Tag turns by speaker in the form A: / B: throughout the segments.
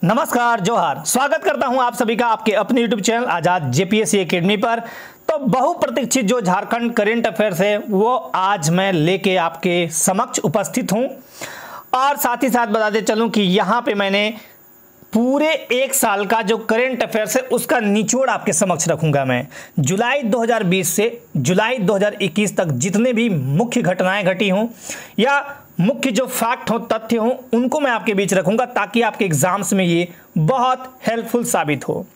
A: नमस्कार, जोहार। स्वागत करता हूं आप सभी का आपके अपने YouTube चैनल आजाद जेपीएससी एकेडमी पर। तो बहुप्रतीक्षित जो झारखंड करंट अफेयर्स है वो आज मैं लेके आपके समक्ष उपस्थित हूं और साथ ही साथ बताते चलूं कि यहां पे मैंने पूरे एक साल का जो करंट अफेयर्स है उसका निचोड़ आपके समक्ष रखूंगा। मैं जुलाई 2020 से जुलाई 2021 तक जितने भी मुख्य घटनाएं घटी हों या मुख्य जो फैक्ट हो, तथ्य हो, उनको मैं आपके बीच रखूंगा ताकि आपके एग्जाम्स में ये बहुत हेल्पफुल साबित हो।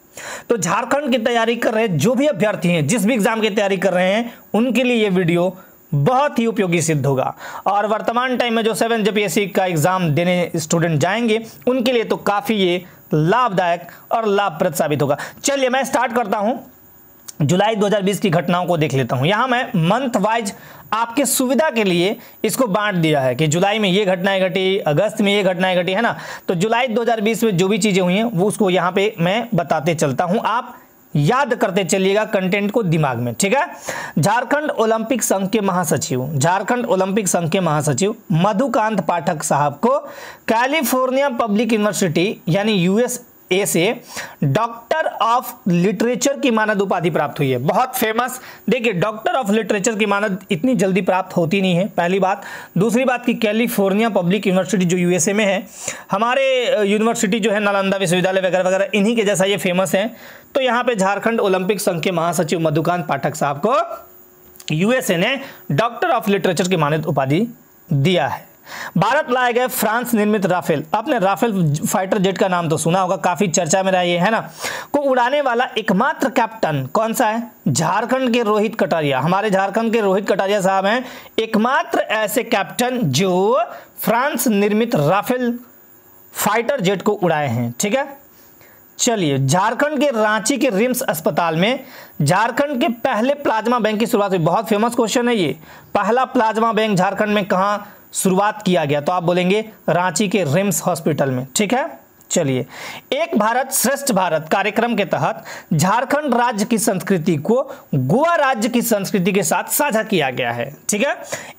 A: तो झारखंड की तैयारी कर रहे जो भी अभ्यर्थी हैं, जिस भी एग्जाम की तैयारी कर रहे हैं, उनके लिए ये वीडियो बहुत ही उपयोगी सिद्ध होगा। और वर्तमान टाइम में जो 7 जेपीएससी का एग्जाम देने स्टूडेंट जाएंगे उनके लिए तो काफ़ी ये लाभदायक और लाभप्रद साबित होगा। चलिए मैं स्टार्ट करता हूं। जुलाई 2020 की घटनाओं को देख लेता हूं। यहां मैं मंथ वाइज आपके सुविधा के लिए इसको बांट दिया है कि जुलाई में ये घटनाएं घटी, अगस्त में ये घटनाएं घटी, है ना। तो जुलाई 2020 में जो भी चीजें हुई हैं वो उसको यहां पे मैं बताते चलता हूं, आप याद करते चलिएगा कंटेंट को दिमाग में, ठीक है। झारखंड ओलंपिक संघ के महासचिव मधुकांत पाठक साहब को कैलिफोर्निया पब्लिक यूनिवर्सिटी यानी यूएसए से डॉक्टर ऑफ लिटरेचर की मानद उपाधि प्राप्त हुई है। बहुत फेमस। देखिए, डॉक्टर ऑफ लिटरेचर की मानद इतनी जल्दी प्राप्त होती नहीं है, पहली बात। दूसरी बात कि कैलिफोर्निया पब्लिक यूनिवर्सिटी जो यूएसए में है, हमारे यूनिवर्सिटी जो है नालंदा विश्वविद्यालय वगैरह वगैरह इन्हीं के जैसा ये फेमस है। तो यहाँ पे झारखंड ओलंपिक संघ के महासचिव मधुकांत पाठक साहब को यूएसए ने डॉक्टर ऑफ लिटरेचर की मानद उपाधि दिया है। भारत लाए गए फ्रांस निर्मित राफेल, आपने राफेल फाइटर जेट का नाम तो सुना होगा, काफी चर्चा में रहा ये, है ना, को उड़ाने वाला एकमात्र कैप्टन कौन सा है? झारखंड के रोहित कटारिया। हमारे झारखंड के रोहित कटारिया साहब हैं एकमात्र ऐसे कैप्टन जो फ्रांस निर्मित राफेल फाइटर जेट को उड़ाए हैं, ठीक है। चलिए, झारखंड के रांची के रिम्स अस्पताल में झारखंड के पहले प्लाज्मा बैंक की शुरुआत हुई। बहुत फेमस क्वेश्चन है ये। पहला प्लाज्मा बैंक झारखंड में कहां शुरुआत किया गया? तो आप बोलेंगे रांची के रिम्स हॉस्पिटल में, ठीक है। चलिए, एक भारत श्रेष्ठ भारत कार्यक्रम के तहत झारखंड राज्य की संस्कृति को गोवा राज्य की संस्कृति के साथ साझा किया गया है, ठीक है।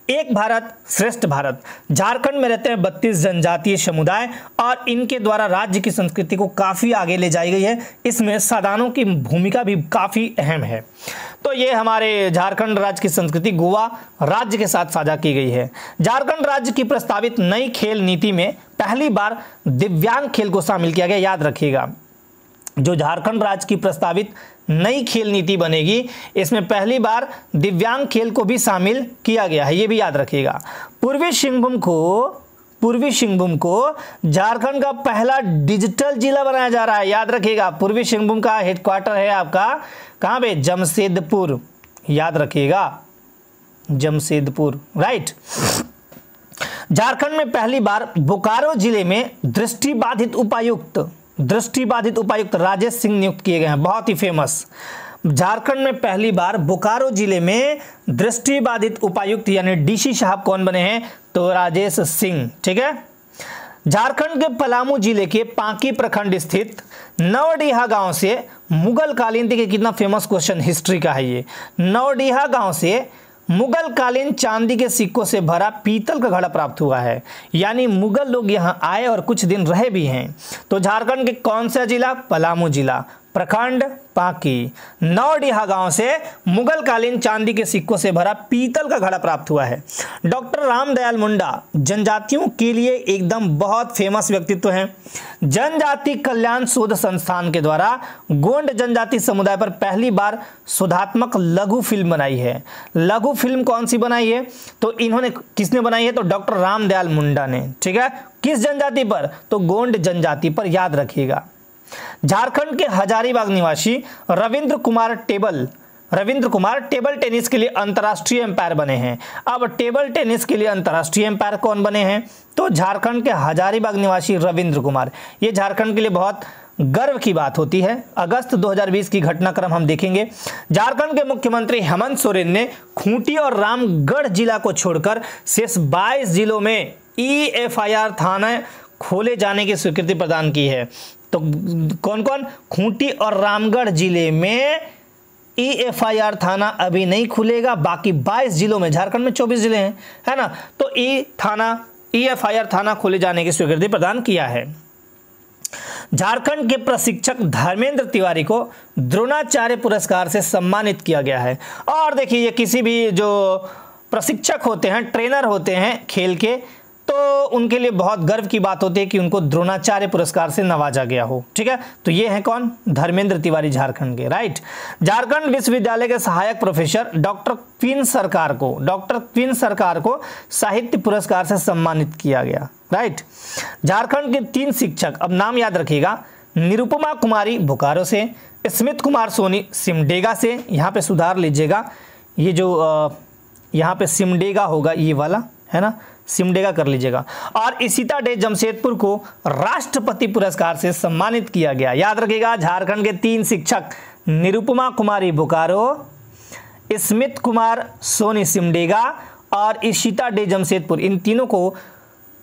A: एक भारत श्रेष्ठ भारत, झारखंड में रहते हैं 32 जनजातीय समुदाय और इनके द्वारा राज्य की संस्कृति को काफी आगे ले जाई गई है। इसमें सादानों की भूमिका भी काफी अहम है। तो ये हमारे झारखंड राज्य की संस्कृति गोवा राज्य के साथ साझा की गई है। झारखंड राज्य की प्रस्तावित नई खेल नीति में पहली बार दिव्यांग खेल को शामिल किया गया। याद रखिएगा, जो झारखंड राज्य की प्रस्तावित नई खेल नीति बनेगी इसमें पहली बार दिव्यांग खेल को भी शामिल किया गया है, ये भी याद रखिएगा। पूर्वी सिंहभूम को झारखंड का पहला डिजिटल जिला बनाया जा रहा है। याद रखिएगा, पूर्वी सिंहभूम का हेडक्वार्टर है आपका कहां पे? जमशेदपुर। याद रखिएगा, जमशेदपुर, राइट। झारखंड में पहली बार बोकारो जिले में दृष्टिबाधित उपायुक्त राजेश सिंह नियुक्त किए गए हैं। बहुत ही फेमस। झारखंड में पहली बार बोकारो जिले में दृष्टिबाधित उपायुक्त यानी डीसी साहब कौन बने हैं? तो राजेश सिंह, ठीक है। झारखंड के पलामू जिले के पांकी प्रखंड स्थित नवडीहा गांव से मुगल कालीन, देखिए कितना फेमस क्वेश्चन हिस्ट्री का है ये। नवडीहा गांव से मुगल कालीन चांदी के सिक्कों से भरा पीतल का घड़ा प्राप्त हुआ है। यानी मुगल लोग यहां आए और कुछ दिन रहे भी हैं। तो झारखंड के कौन सा जिला? पलामू जिला, प्रखंड पांकी, नवडीहा गांव से मुगल कालीन चांदी के सिक्कों से भरा पीतल का घड़ा प्राप्त हुआ है। डॉक्टर रामदयाल मुंडा जनजातियों के लिए एकदम बहुत फेमस व्यक्तित्व हैं। जनजाति कल्याण शोध संस्थान के द्वारा गोंड जनजाति समुदाय पर पहली बार शोधात्मक लघु फिल्म बनाई है। लघु फिल्म कौन सी बनाई है? तो इन्होंने किसने बनाई है? तो डॉक्टर रामदयाल मुंडा ने, ठीक है। किस जनजाति पर? तो गोंड जनजाति पर, याद रखिएगा। झारखंड के हजारीबाग निवासी रविंद्र कुमार टेबल टेनिस के लिए अंतर्राष्ट्रीय एम्पायर बने हैं। अब टेबल टेनिस के लिए अंतर्राष्ट्रीय एम्पायर कौन बने हैं? तो झारखंड के हजारीबाग निवासी रविंद्र कुमार। ये झारखंड के लिए बहुत गर्व की बात होती है। अगस्त 2020 की घटनाक्रम हम देखेंगे। झारखंड के मुख्यमंत्री हेमंत सोरेन ने खूंटी और रामगढ़ जिला को छोड़कर शेष 22 जिलों में EFIR थाना खोले जाने की स्वीकृति प्रदान की है। तो कौन कौन? खूंटी और रामगढ़ जिले में EFIR थाना अभी नहीं खुलेगा, बाकी 22 जिलों में, झारखंड में 24 जिले हैं, है ना, तो EFIR थाना खोले जाने की स्वीकृति प्रदान किया है। झारखंड के प्रशिक्षक धर्मेंद्र तिवारी को द्रोणाचार्य पुरस्कार से सम्मानित किया गया है। और देखिए, ये किसी भी जो प्रशिक्षक होते हैं, ट्रेनर होते हैं खेल के, तो उनके लिए बहुत गर्व की बात होती है कि उनको द्रोणाचार्य पुरस्कार से नवाजा गया हो। ठीक है, तो ये है कौन? धर्मेंद्र तिवारी, झारखंड के। राइट। झारखंड विश्वविद्यालय के सहायक प्रोफेसर डॉक्टर क्वीन सरकार को साहित्य पुरस्कार से सम्मानित किया गया। राइट। झारखंड के 3 शिक्षक, अब नाम याद रखिएगा, निरुपमा कुमारी बोकारो से, स्मित कुमार सोनी सिमडेगा से, यहाँ पे सुधार लीजिएगा, ये जो यहाँ पे सिमडेगा होगा, ये वाला है ना, सिमडेगा कर लीजिएगा, और इशिता डे जमशेदपुर को राष्ट्रपति पुरस्कार से सम्मानित किया गया। याद रखिएगा, झारखंड के 3 शिक्षक निरुपमा कुमारी बोकारो, स्मित कुमार सोनी सिमडेगा और इशिता डे जमशेदपुर, इन तीनों को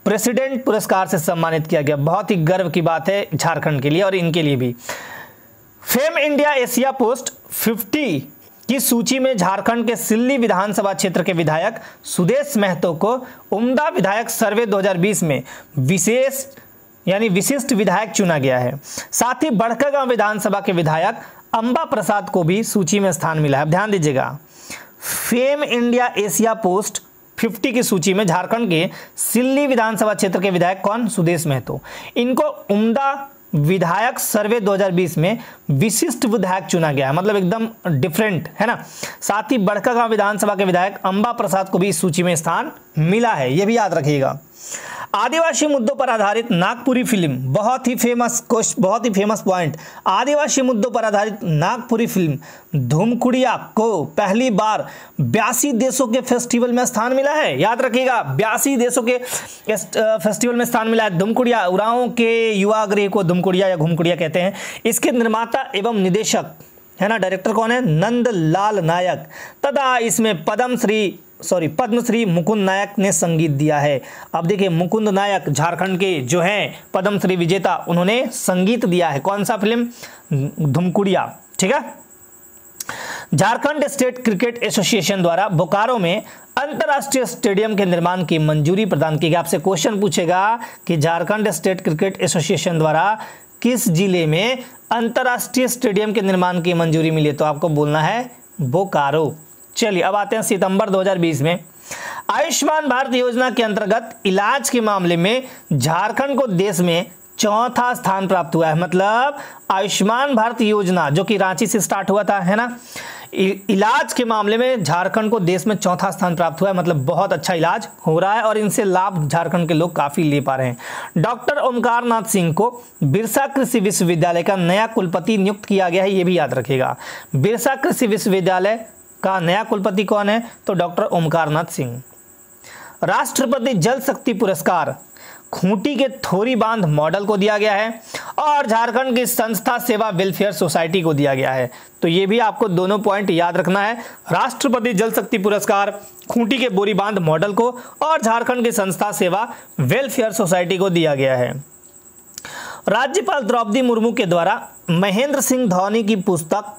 A: प्रेसिडेंट पुरस्कार से सम्मानित किया गया। बहुत ही गर्व की बात है झारखंड के लिए और इनके लिए भी। फेम इंडिया एशिया पोस्ट 50 की सूची में झारखंड के सिल्ली विधानसभा क्षेत्र के विधायक सुदेश महतो को उम्दा विधायक सर्वे 2020 में विशिष्ट विधायक चुना गया है। साथ ही बड़कागांव विधानसभा के विधायक अंबा प्रसाद को भी सूची में स्थान मिला है। ध्यान दीजिएगा, फेम इंडिया एशिया पोस्ट 50 की सूची में झारखंड के सिल्ली विधानसभा क्षेत्र के विधायक कौन? सुदेश महतो। इनको उम्दा विधायक सर्वे 2020 में विशिष्ट विधायक चुना गया है, मतलब एकदम डिफरेंट है ना। साथ ही बड़कागांव विधानसभा के विधायक अंबा प्रसाद को भी इस सूची में स्थान मिला है, यह भी याद रखिएगा। आदिवासी मुद्दों पर आधारित नागपुरी फिल्म, बहुत ही फेमस पॉइंट, आदिवासी मुद्दों पर आधारित नागपुरी फिल्म धूमकुड़िया को पहली बार 82 देशों के फेस्टिवल में स्थान मिला है। याद रखिएगा, 82 देशों के फेस्टिवल में स्थान मिला है। धूमकुड़िया, उरांव के युवा गृह को धूमकुड़िया या घुमकुड़िया कहते हैं। इसके निर्माता एवं निदेशक है ना, डायरेक्टर कौन है? नंदलाल नायक। तथा इसमें पद्मश्री मुकुंद नायक ने संगीत दिया है। अब देखिए, मुकुंद नायक झारखंड के जो हैं पद्मश्री विजेता, उन्होंने संगीत दिया है। कौन सा फिल्म? धूमकुड़िया। ठीक है। झारखंड स्टेट क्रिकेट एसोसिएशन द्वारा बोकारो में अंतर्राष्ट्रीय स्टेडियम के निर्माण की मंजूरी प्रदान की गई। आपसे क्वेश्चन पूछेगा कि झारखंड स्टेट क्रिकेट एसोसिएशन द्वारा किस जिले में अंतर्राष्ट्रीय स्टेडियम के निर्माण की मंजूरी मिली, तो आपको बोलना है बोकारो। चलिए, अब आते हैं सितंबर 2020 में। आयुष्मान भारत योजना के अंतर्गत इलाज के मामले में झारखंड को देश में 4था स्थान प्राप्त हुआ है। मतलब आयुष्मान भारत योजना जो कि रांची से स्टार्ट हुआ था, है ना, इलाज के मामले में झारखंड को देश में 4था स्थान प्राप्त हुआ है। मतलब बहुत अच्छा इलाज हो रहा है और इनसे लाभ झारखंड के लोग काफी ले पा रहे हैं। डॉक्टर ओमकार नाथ सिंह को बिरसा कृषि विश्वविद्यालय का नया कुलपति नियुक्त किया गया है, ये भी याद रखिएगा। बिरसा कृषि विश्वविद्यालय का नया कुलपति कौन है? तो डॉक्टर ओमकार नाथ सिंह। राष्ट्रपति जल शक्ति पुरस्कार खूंटी के थोरी बांध मॉडल को दिया गया है और झारखंड की संस्था सेवा वेलफेयर सोसाइटी को दिया गया है। तो ये भी आपको दोनों पॉइंट याद रखना है। राष्ट्रपति जल शक्ति पुरस्कार खूंटी के बोरी बांध मॉडल को और झारखंड की संस्था सेवा वेलफेयर सोसाइटी को दिया गया है। राज्यपाल द्रौपदी मुर्मू के द्वारा महेंद्र सिंह धोनी की पुस्तक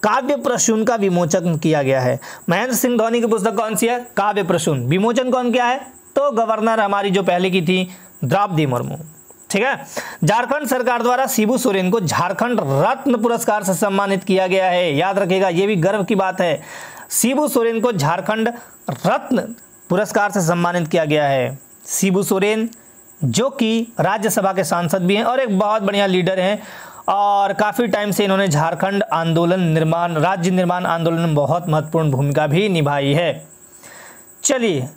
A: काव्य प्रसून का विमोचन किया गया है। महेंद्र सिंह धोनी की पुस्तक कौन सी है? काव्य प्रसून। विमोचन कौन किया है? तो गवर्नर हमारी जो पहले की थी द्रौपदी मुर्मू। ठीक है। झारखंड सरकार द्वारा शिबू सोरेन को झारखंड रत्न पुरस्कार से सम्मानित किया गया है। याद रखिएगा, ये भी गर्व की बात है। शिबू सोरेन को झारखंड रत्न पुरस्कार से सम्मानित किया गया है। शिबू सोरेन जो कि राज्यसभा के सांसद भी हैं और एक बहुत बढ़िया लीडर हैं और काफ़ी टाइम से इन्होंने झारखंड राज्य निर्माण आंदोलन में बहुत महत्वपूर्ण भूमिका भी निभाई है। चलिए,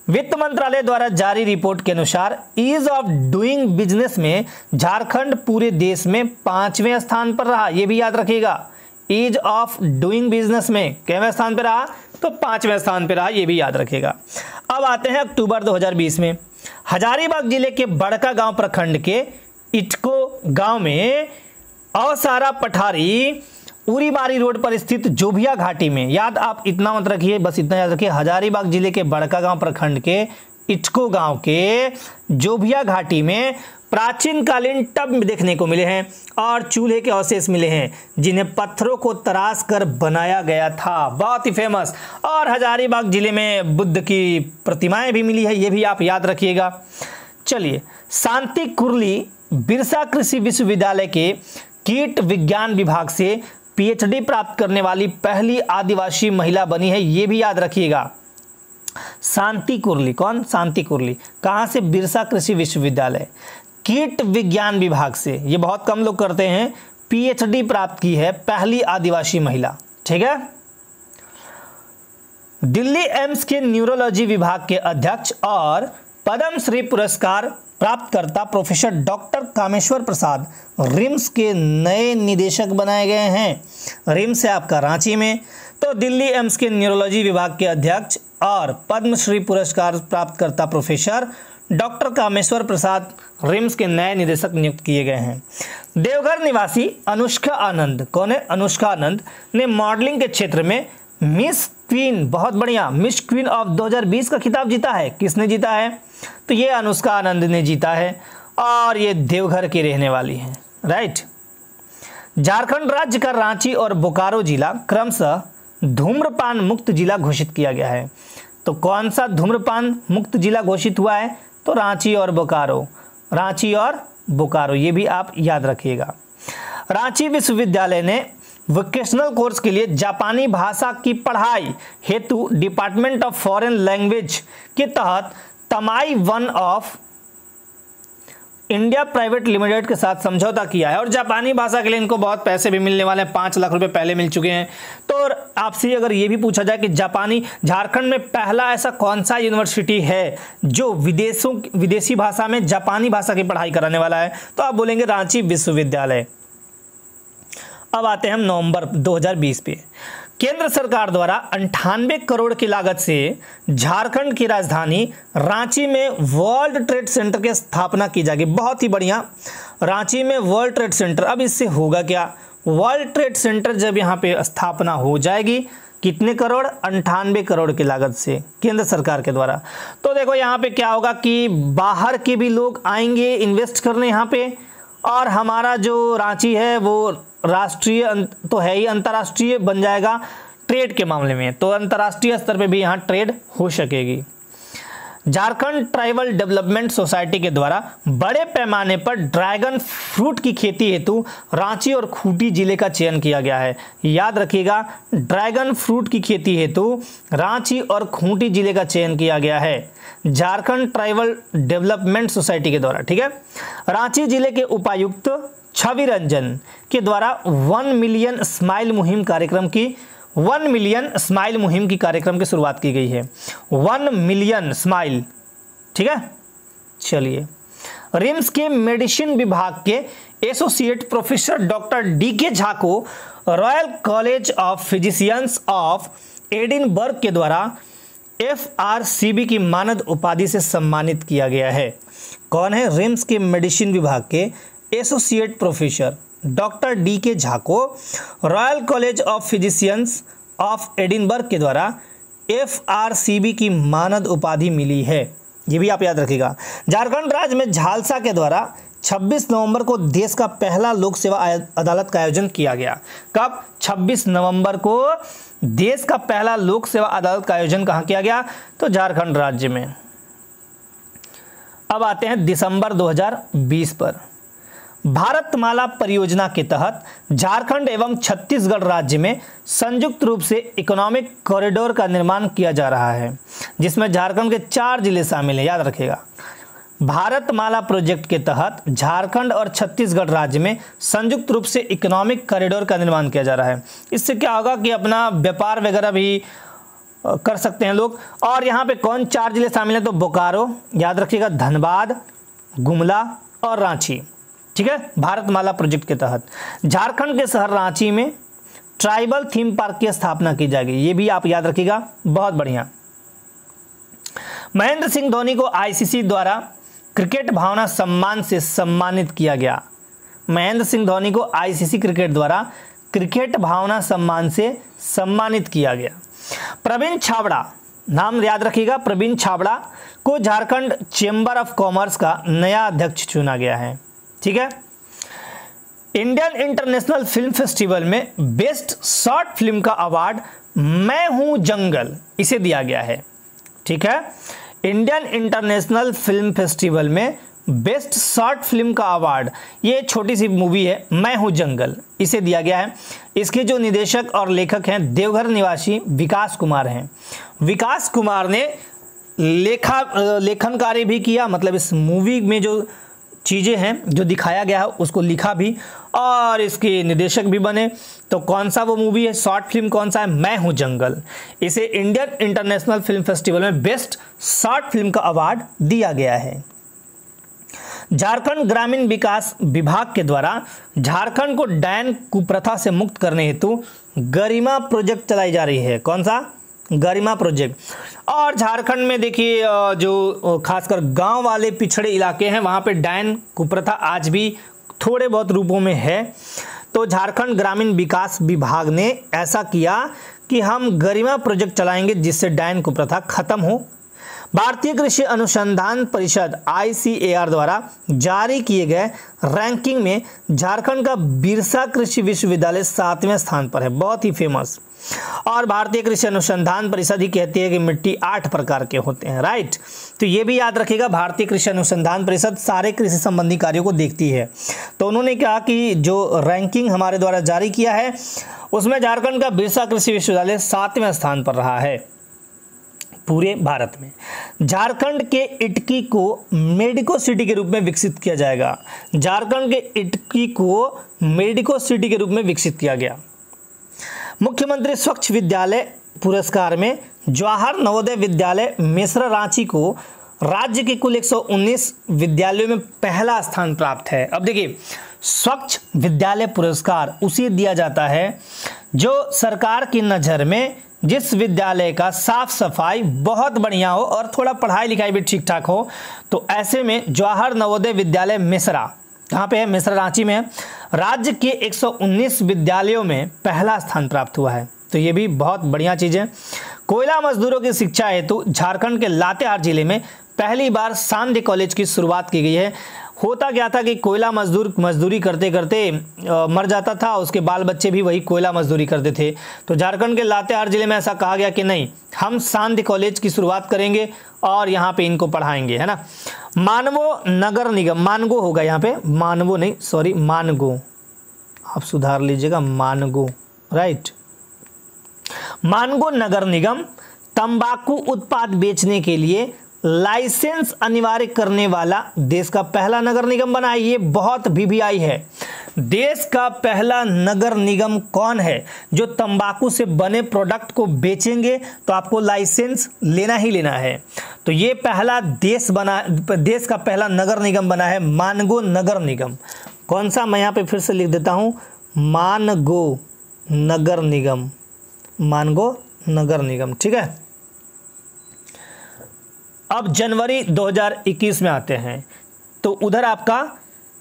A: वित्त मंत्रालय द्वारा जारी रिपोर्ट के अनुसार ईज ऑफ डूइंग बिजनेस में झारखंड पूरे देश में 5वें स्थान पर रहा। ये भी याद रखिएगा, ईज ऑफ डूइंग बिजनेस में कितवें स्थान पर रहा? तो 5वें स्थान पर रहा, ये भी याद रखिएगा। अब आते हैं अक्टूबर 2020 में। हजारीबाग जिले के बड़कागांव प्रखंड के इटको गांव में अवसारा पठारी उरीमारी रोड पर स्थित जोभिया घाटी में, याद आप इतना मत रखिए, बस इतना याद रखिए, हजारीबाग जिले के बड़कागांव प्रखंड के इटको गांव के जोभिया घाटी में प्राचीन कालीन टब देखने को मिले हैं और चूल्हे के अवशेष मिले हैं जिन्हें पत्थरों को तराश कर बनाया गया था। बहुत ही फेमस। और हजारीबाग जिले में बुद्ध की प्रतिमाएं भी मिली है, ये भी आप याद रखिएगा। चलिए, शांति कुरली बिरसा कृषि विश्वविद्यालय के कीट विज्ञान विभाग से पीएचडी प्राप्त करने वाली पहली आदिवासी महिला बनी है, ये भी याद रखिएगा। शांति कुरली। कौन? शांति कुरली। कहाँ से? बिरसा कृषि विश्वविद्यालय कीट विज्ञान विभाग से। ये बहुत कम लोग करते हैं। पीएचडी प्राप्त की है पहली आदिवासी महिला। ठीक है। दिल्ली एम्स के न्यूरोलॉजी विभाग के अध्यक्ष और पद्मश्री पुरस्कार प्राप्तकर्ता professor doctor Kameshwar Prasad RIMS के नए निदेशक बनाए गए हैं। रिम्स है आपका रांची में। तो दिल्ली एम्स के न्यूरोलॉजी विभाग के अध्यक्ष और पद्मश्री पुरस्कार प्राप्तकर्ता professor doctor Kameshwar Prasad RIMS के नए निदेशक नियुक्त किए गए हैं। देवघर निवासी अनुष्का आनंद। कौन है? अनुष्का आनंद ने मॉडलिंग के क्षेत्र में मिस क्वीन, बहुत बढ़िया, मिस क्वीन ऑफ 2020 का खिताब जीता है। किसने जीता है? तो ये अनुष्का आनंद ने जीता है और ये देवघर की रहने वाली है। राइट। झारखंड राज्य का रांची और बोकारो जिला क्रमशः धूम्रपान मुक्त जिला घोषित किया गया है। तो कौन सा धूम्रपान मुक्त जिला घोषित हुआ है? तो रांची और बोकारो। रांची और बोकारो, ये भी आप याद रखिएगा। रांची विश्वविद्यालय ने वोकेशनल कोर्स के लिए जापानी भाषा की पढ़ाई हेतु डिपार्टमेंट ऑफ फॉरेन लैंग्वेज के तहत तमाई one of India private limited के साथ समझौता किया है। और जापानी भाषा के लिए इनको बहुत पैसे भी मिलने वाले हैं, 5 लाख रुपए पहले मिल चुके हैं। तो आपसे अगर ये भी पूछा जाए कि जापानी, झारखंड में पहला ऐसा कौन सा यूनिवर्सिटी है जो विदेशी भाषा में जापानी भाषा की पढ़ाई कराने वाला है, तो आप बोलेंगे रांची विश्वविद्यालय। अब आते हैं हम नवंबर 2020 पे। केंद्र सरकार द्वारा 98 करोड़ की लागत से झारखंड की राजधानी रांची में वर्ल्ड ट्रेड सेंटर की स्थापना की जाएगी। बहुत ही बढ़िया, रांची में वर्ल्ड ट्रेड सेंटर। अब इससे होगा क्या? वर्ल्ड ट्रेड सेंटर जब यहाँ पे स्थापना हो जाएगी, कितने करोड़? 98 करोड़ की लागत से केंद्र सरकार के द्वारा। तो देखो यहाँ पे क्या होगा कि बाहर के भी लोग आएंगे इन्वेस्ट करने यहाँ पे, और हमारा जो रांची है वो राष्ट्रीय तो है ही, अंतर्राष्ट्रीय बन जाएगा ट्रेड के मामले में। तो अंतर्राष्ट्रीय स्तर पे भी यहाँ ट्रेड हो सकेगी। झारखंड ट्राइबल डेवलपमेंट सोसाइटी के द्वारा बड़े पैमाने पर ड्रैगन फ्रूट की खेती हेतु रांची और खूंटी जिले का चयन किया गया है। याद रखिएगा, ड्रैगन फ्रूट की खेती हेतु रांची और खूंटी जिले का चयन किया गया है झारखंड ट्राइबल डेवलपमेंट सोसाइटी के द्वारा। ठीक है। रांची जिले के उपायुक्त छवि रंजन के द्वारा 1 मिलियन स्माइल मुहिम कार्यक्रम की 1 मिलियन स्माइल मुहिम की कार्यक्रम की शुरुआत की गई है। 1 मिलियन स्माइल। ठीक है। चलिए, रिम्स के मेडिसिन विभाग के associate professor doctor DK Jha को royal college of physicians of Edinburgh के द्वारा FRCB की मानद उपाधि से सम्मानित किया गया है। कौन है? रिम्स के मेडिसिन विभाग के associate professor doctor DK Jha को royal college of physicians of Edinburgh के द्वारा FRCB की मानद उपाधि मिली है। ये भी आप याद रखिएगा। झारखंड राज्य में झालसा के द्वारा 26 नवंबर को देश का पहला लोक सेवा अदालत का आयोजन किया गया। कब? 26 नवंबर को देश का पहला लोक सेवा अदालत का आयोजन कहाँ किया गया? तो झारखंड राज्य में। अब आते हैं दिसंबर 2020 पर। भारतमाला परियोजना के तहत झारखंड एवं छत्तीसगढ़ राज्य में संयुक्त रूप से इकोनॉमिक कॉरिडोर का निर्माण किया जा रहा है, जिसमें झारखंड के 4 जिले शामिल हैं। याद रखिएगा, भारतमाला प्रोजेक्ट के तहत झारखंड और छत्तीसगढ़ राज्य में संयुक्त रूप से इकोनॉमिक कॉरिडोर का निर्माण किया जा रहा है। इससे क्या होगा कि अपना व्यापार वगैरह भी कर सकते हैं लोग। और यहाँ पे कौन 4 जिले शामिल हैं? तो बोकारो, याद रखिएगा, धनबाद, गुमला और रांची। ठीक है। भारतमाला प्रोजेक्ट के तहत झारखंड के शहर रांची में ट्राइबल थीम पार्क की स्थापना की जाएगी। ये भी आप याद रखिएगा। बहुत बढ़िया। महेंद्र सिंह धोनी को ICC द्वारा क्रिकेट भावना सम्मान से सम्मानित किया गया। महेंद्र सिंह धोनी को ICC क्रिकेट द्वारा क्रिकेट भावना सम्मान से सम्मानित किया गया। प्रवीण छाबड़ा, नाम याद रखिएगा, प्रवीण छाबड़ा को झारखंड चेंबर ऑफ कॉमर्स का नया अध्यक्ष चुना गया है। ठीक है। इंडियन इंटरनेशनल फिल्म फेस्टिवल में बेस्ट शॉर्ट फिल्म का अवार्ड मैं हूं जंगल, इसे दिया गया है। ठीक है। इंडियन इंटरनेशनल फिल्म फेस्टिवल में बेस्ट शॉर्ट फिल्म का अवार्ड, ये छोटी सी मूवी है मैं हूँ जंगल, इसे दिया गया है। इसके जो निदेशक और लेखक हैं देवघर निवासी विकास कुमार हैं। विकास कुमार ने लेखन कार्य भी किया, मतलब इस मूवी में जो चीज़ें हैं जो दिखाया गया है उसको लिखा भी और इसके निर्देशक भी बने। तो कौन सा वो मूवी है, शॉर्ट फिल्म कौन सा है, मैं हूँ जंगल। इसे इंडियन इंटरनेशनल फिल्म फेस्टिवल में बेस्ट शॉर्ट फिल्म का अवार्ड दिया गया है। झारखंड ग्रामीण विकास विभाग के द्वारा झारखंड को डायन कुप्रथा से मुक्त करने हेतु गरिमा प्रोजेक्ट चलाई जा रही है। कौन सा, गरिमा प्रोजेक्ट। और झारखंड में देखिए जो खासकर गांव वाले पिछड़े इलाके हैं वहां पे डायन कुप्रथा आज भी थोड़े बहुत रूपों में है। तो झारखंड ग्रामीण विकास विभाग ने ऐसा किया कि हम गरिमा प्रोजेक्ट चलाएंगे जिससे डायन कुप्रथा खत्म हो। भारतीय कृषि अनुसंधान परिषद ICAR द्वारा जारी किए गए रैंकिंग में झारखंड का बिरसा कृषि विश्वविद्यालय 7वें स्थान पर है, बहुत ही फेमस। और भारतीय कृषि अनुसंधान परिषद ही कहती है कि मिट्टी 8 प्रकार के होते हैं, राइट। तो ये भी याद रखिएगा, भारतीय कृषि अनुसंधान परिषद सारे कृषि संबंधी कार्यों को देखती है। तो उन्होंने कहा कि जो रैंकिंग हमारे द्वारा जारी किया है उसमें झारखंड का बिरसा कृषि विश्वविद्यालय 7वें स्थान पर रहा है पूरे भारत में। झारखंड के इटकी को मेडिको सिटी के रूप में विकसित किया जाएगा। झारखंड के इटकी को मेडिको सिटी के रूप में विकसित किया गया। मुख्यमंत्री स्वच्छ विद्यालय पुरस्कार में जवाहर नवोदय विद्यालय मेसरा रांची को राज्य के कुल 119 विद्यालयों में पहला स्थान प्राप्त है। अब देखिए, स्वच्छ विद्यालय पुरस्कार उसे दिया जाता है जो सरकार की नज़र में जिस विद्यालय का साफ सफाई बहुत बढ़िया हो और थोड़ा पढ़ाई लिखाई भी ठीक ठाक हो। तो ऐसे में जवाहर नवोदय विद्यालय मेसरा, कहाँ पे है, मेसरा रांची में है, राज्य के 119 विद्यालयों में पहला स्थान प्राप्त हुआ है। तो ये भी बहुत बढ़िया चीज़ है। कोयला मजदूरों की शिक्षा हेतु झारखंड के लातेहार जिले में पहली बार सांध्य कॉलेज की शुरुआत की गई है। होता क्या था कि कोयला मजदूर मजदूरी करते करते मर जाता था, उसके बाल बच्चे भी वही कोयला मजदूरी करते थे। तो झारखंड के लातेहार जिले में ऐसा कहा गया कि नहीं, हम सांध्य कॉलेज की शुरुआत करेंगे और यहाँ पे इनको पढ़ाएंगे, है ना। मानगो नगर निगम, मानगो होगा यहाँ पे, मानगो नहीं, सॉरी मानगो, आप सुधार लीजिएगा, मानगो, राइट। मानगो नगर निगम तंबाकू उत्पाद बेचने के लिए लाइसेंस अनिवार्य करने वाला देश का पहला नगर निगम बना है। ये बहुत VVI है। देश का पहला नगर निगम कौन है जो तंबाकू से बने प्रोडक्ट को बेचेंगे तो आपको लाइसेंस लेना ही लेना है। तो ये पहला देश का पहला नगर निगम बना है मानगो नगर निगम। कौन सा, मैं यहाँ पे फिर से लिख देता हूँ, मानगो नगर निगम, मानगो नगर निगम, ठीक है। अब जनवरी 2021 में आते हैं, तो उधर आपका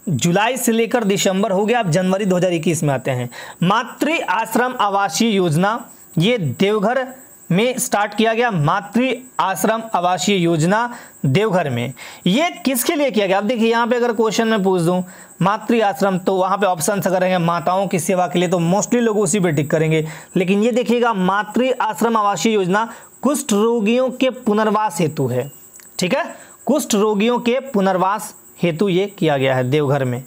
A: जुलाई से लेकर दिसंबर हो गया, अब जनवरी 2021 में आते हैं। मातृ आश्रम आवासीय योजना, ये देवघर में स्टार्ट किया गया। मातृ आश्रम आवासीय योजना देवघर में, ये किसके लिए किया गया? अब देखिए यहाँ पे अगर क्वेश्चन में पूछ दूं मातृ आश्रम, तो वहाँ पे ऑप्शन अगर रहेंगे माताओं की सेवा के लिए, तो मोस्टली लोग उसी पे टिक करेंगे। लेकिन ये देखिएगा, मातृ आश्रम आवासीय योजना कुष्ठ रोगियों के पुनर्वास हेतु है, ठीक है। कुष्ठ रोगियों के पुनर्वास हेतु ये किया गया है देवघर में।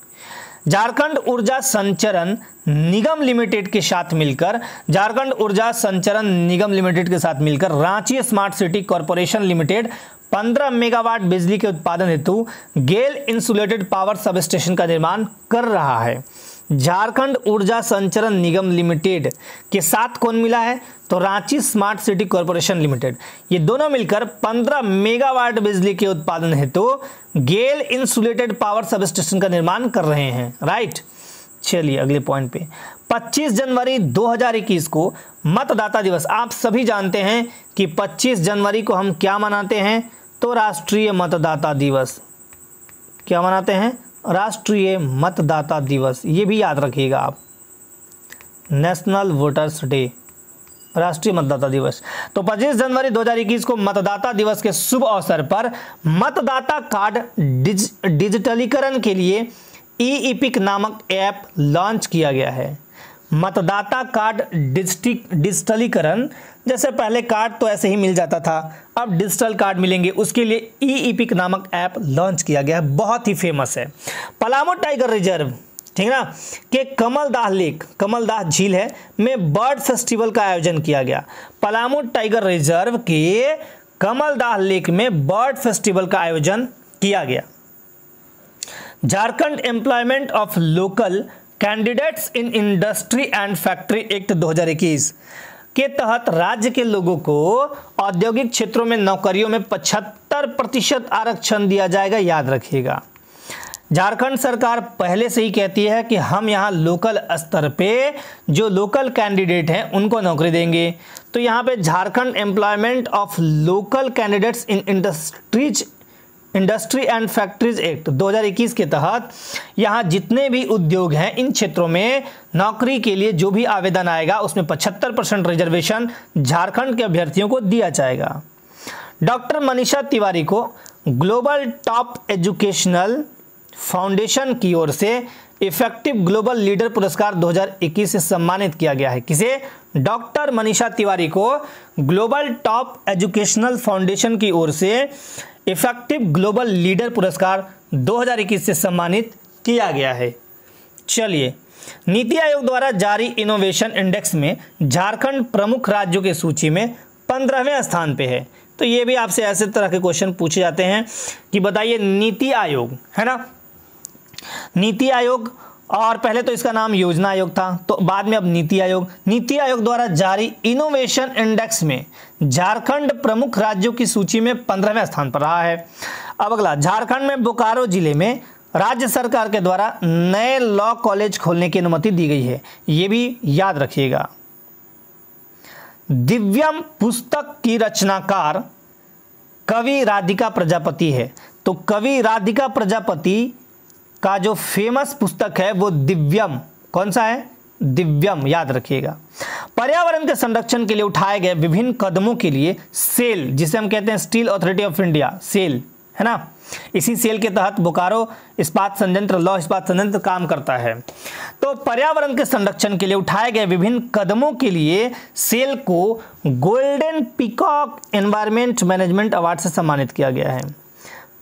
A: झारखंड ऊर्जा संचरण निगम लिमिटेड के साथ मिलकर, झारखंड ऊर्जा संचरण निगम लिमिटेड के साथ मिलकर Ranchi smart city corporation limited 15 megawatt बिजली के उत्पादन हेतु गेल इंसुलेटेड पावर सब स्टेशन का निर्माण कर रहा है। झारखंड ऊर्जा संचरण निगम लिमिटेड के साथ कौन मिला है? तो Ranchi smart city corporation limited. ये दोनों मिलकर 15 मेगावाट बिजली के उत्पादन हेतु गेल इंसुलेटेड पावर सब स्टेशन का निर्माण कर रहे हैं, राइट। चलिए अगले पॉइंट पे, 25 जनवरी 2021 को मतदाता दिवस। आप सभी जानते हैं कि 25 जनवरी को हम क्या मनाते हैं? तो राष्ट्रीय मतदाता दिवस। क्या मनाते हैं? राष्ट्रीय मतदाता दिवस। ये भी याद रखिएगा आप, नेशनल वोटर्स डे, राष्ट्रीय मतदाता दिवस। तो 25 जनवरी 2021 को मतदाता दिवस के शुभ अवसर पर मतदाता कार्ड डिजिटलीकरण के लिए ई-इपिक नामक ऐप लॉन्च किया गया है। मतदाता कार्ड डिजिटलीकरण जैसे पहले कार्ड तो ऐसे ही मिल जाता था, अब डिजिटल कार्ड मिलेंगे, उसके लिए ई-इपिक नामक ऐप लॉन्च किया गया है, बहुत ही फेमस है। पलामू टाइगर रिजर्व, ठीक ना, के कमलदाह लेक, कमलदाह झील है, में बर्ड फेस्टिवल का आयोजन किया गया। पलामू टाइगर रिजर्व के कमलदाह लेक में बर्ड फेस्टिवल का आयोजन किया गया। Jharkhand employment of local candidates in industry and factory act 2021 के तहत राज्य के लोगों को औद्योगिक क्षेत्रों में नौकरियों में 75% आरक्षण दिया जाएगा, याद रखिएगा। झारखंड सरकार पहले से ही कहती है कि हम यहाँ लोकल स्तर पे जो लोकल कैंडिडेट हैं उनको नौकरी देंगे। तो यहाँ पे Jharkhand employment of local candidates in industry and factories act 2021 के तहत यहाँ जितने भी उद्योग हैं इन क्षेत्रों में नौकरी के लिए जो भी आवेदन आएगा उसमें 75% रिजर्वेशन झारखंड के अभ्यर्थियों को दिया जाएगा। डॉक्टर मनीषा तिवारी को ग्लोबल टॉप एजुकेशनल फाउंडेशन की ओर से इफेक्टिव ग्लोबल लीडर पुरस्कार 2021 से सम्मानित किया गया है। किसे? डॉक्टर मनीषा तिवारी को ग्लोबल टॉप एजुकेशनल फाउंडेशन की ओर से इफेक्टिव ग्लोबल लीडर पुरस्कार 2021 से सम्मानित किया गया है। चलिए, नीति आयोग द्वारा जारी इनोवेशन इंडेक्स में झारखंड प्रमुख राज्यों की सूची में 15वें स्थान पे है। तो ये भी आपसे ऐसे तरह के क्वेश्चन पूछे जाते हैं कि बताइए नीति आयोग, है ना, नीति आयोग, और पहले तो इसका नाम योजना आयोग था, तो बाद में अब नीति आयोग। नीति आयोग द्वारा जारी इनोवेशन इंडेक्स में झारखंड प्रमुख राज्यों की सूची में 15वें स्थान पर रहा है। अब अगला, झारखंड में बोकारो जिले में राज्य सरकार के द्वारा नए लॉ कॉलेज खोलने की अनुमति दी गई है, ये भी याद रखिएगा। दिव्यम पुस्तक की रचनाकार कवि राधिका प्रजापति है। तो कवि राधिका प्रजापति का जो फेमस पुस्तक है वो दिव्यम, कौन सा है? दिव्यम, याद रखिएगा। पर्यावरण के संरक्षण के लिए उठाए गए विभिन्न कदमों के लिए सेल, जिसे हम कहते हैं Steel Authority of India, SAIL, है ना, इसी सेल के तहत बोकारो इस्पात संयंत्र, लौह इस्पात संयंत्र काम करता है। तो पर्यावरण के संरक्षण के लिए उठाए गए विभिन्न कदमों के लिए सेल को golden peacock environment management award से सम्मानित किया गया है।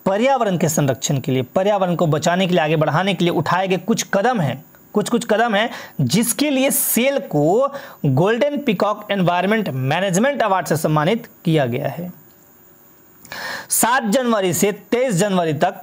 A: पर्यावरण के संरक्षण के लिए, पर्यावरण को बचाने के लिए, आगे बढ़ाने के लिए उठाए गए कुछ कदम हैं, कुछ कदम हैं जिसके लिए सेल को golden peacock environment management award से सम्मानित किया गया है। 7 जनवरी से 23 जनवरी तक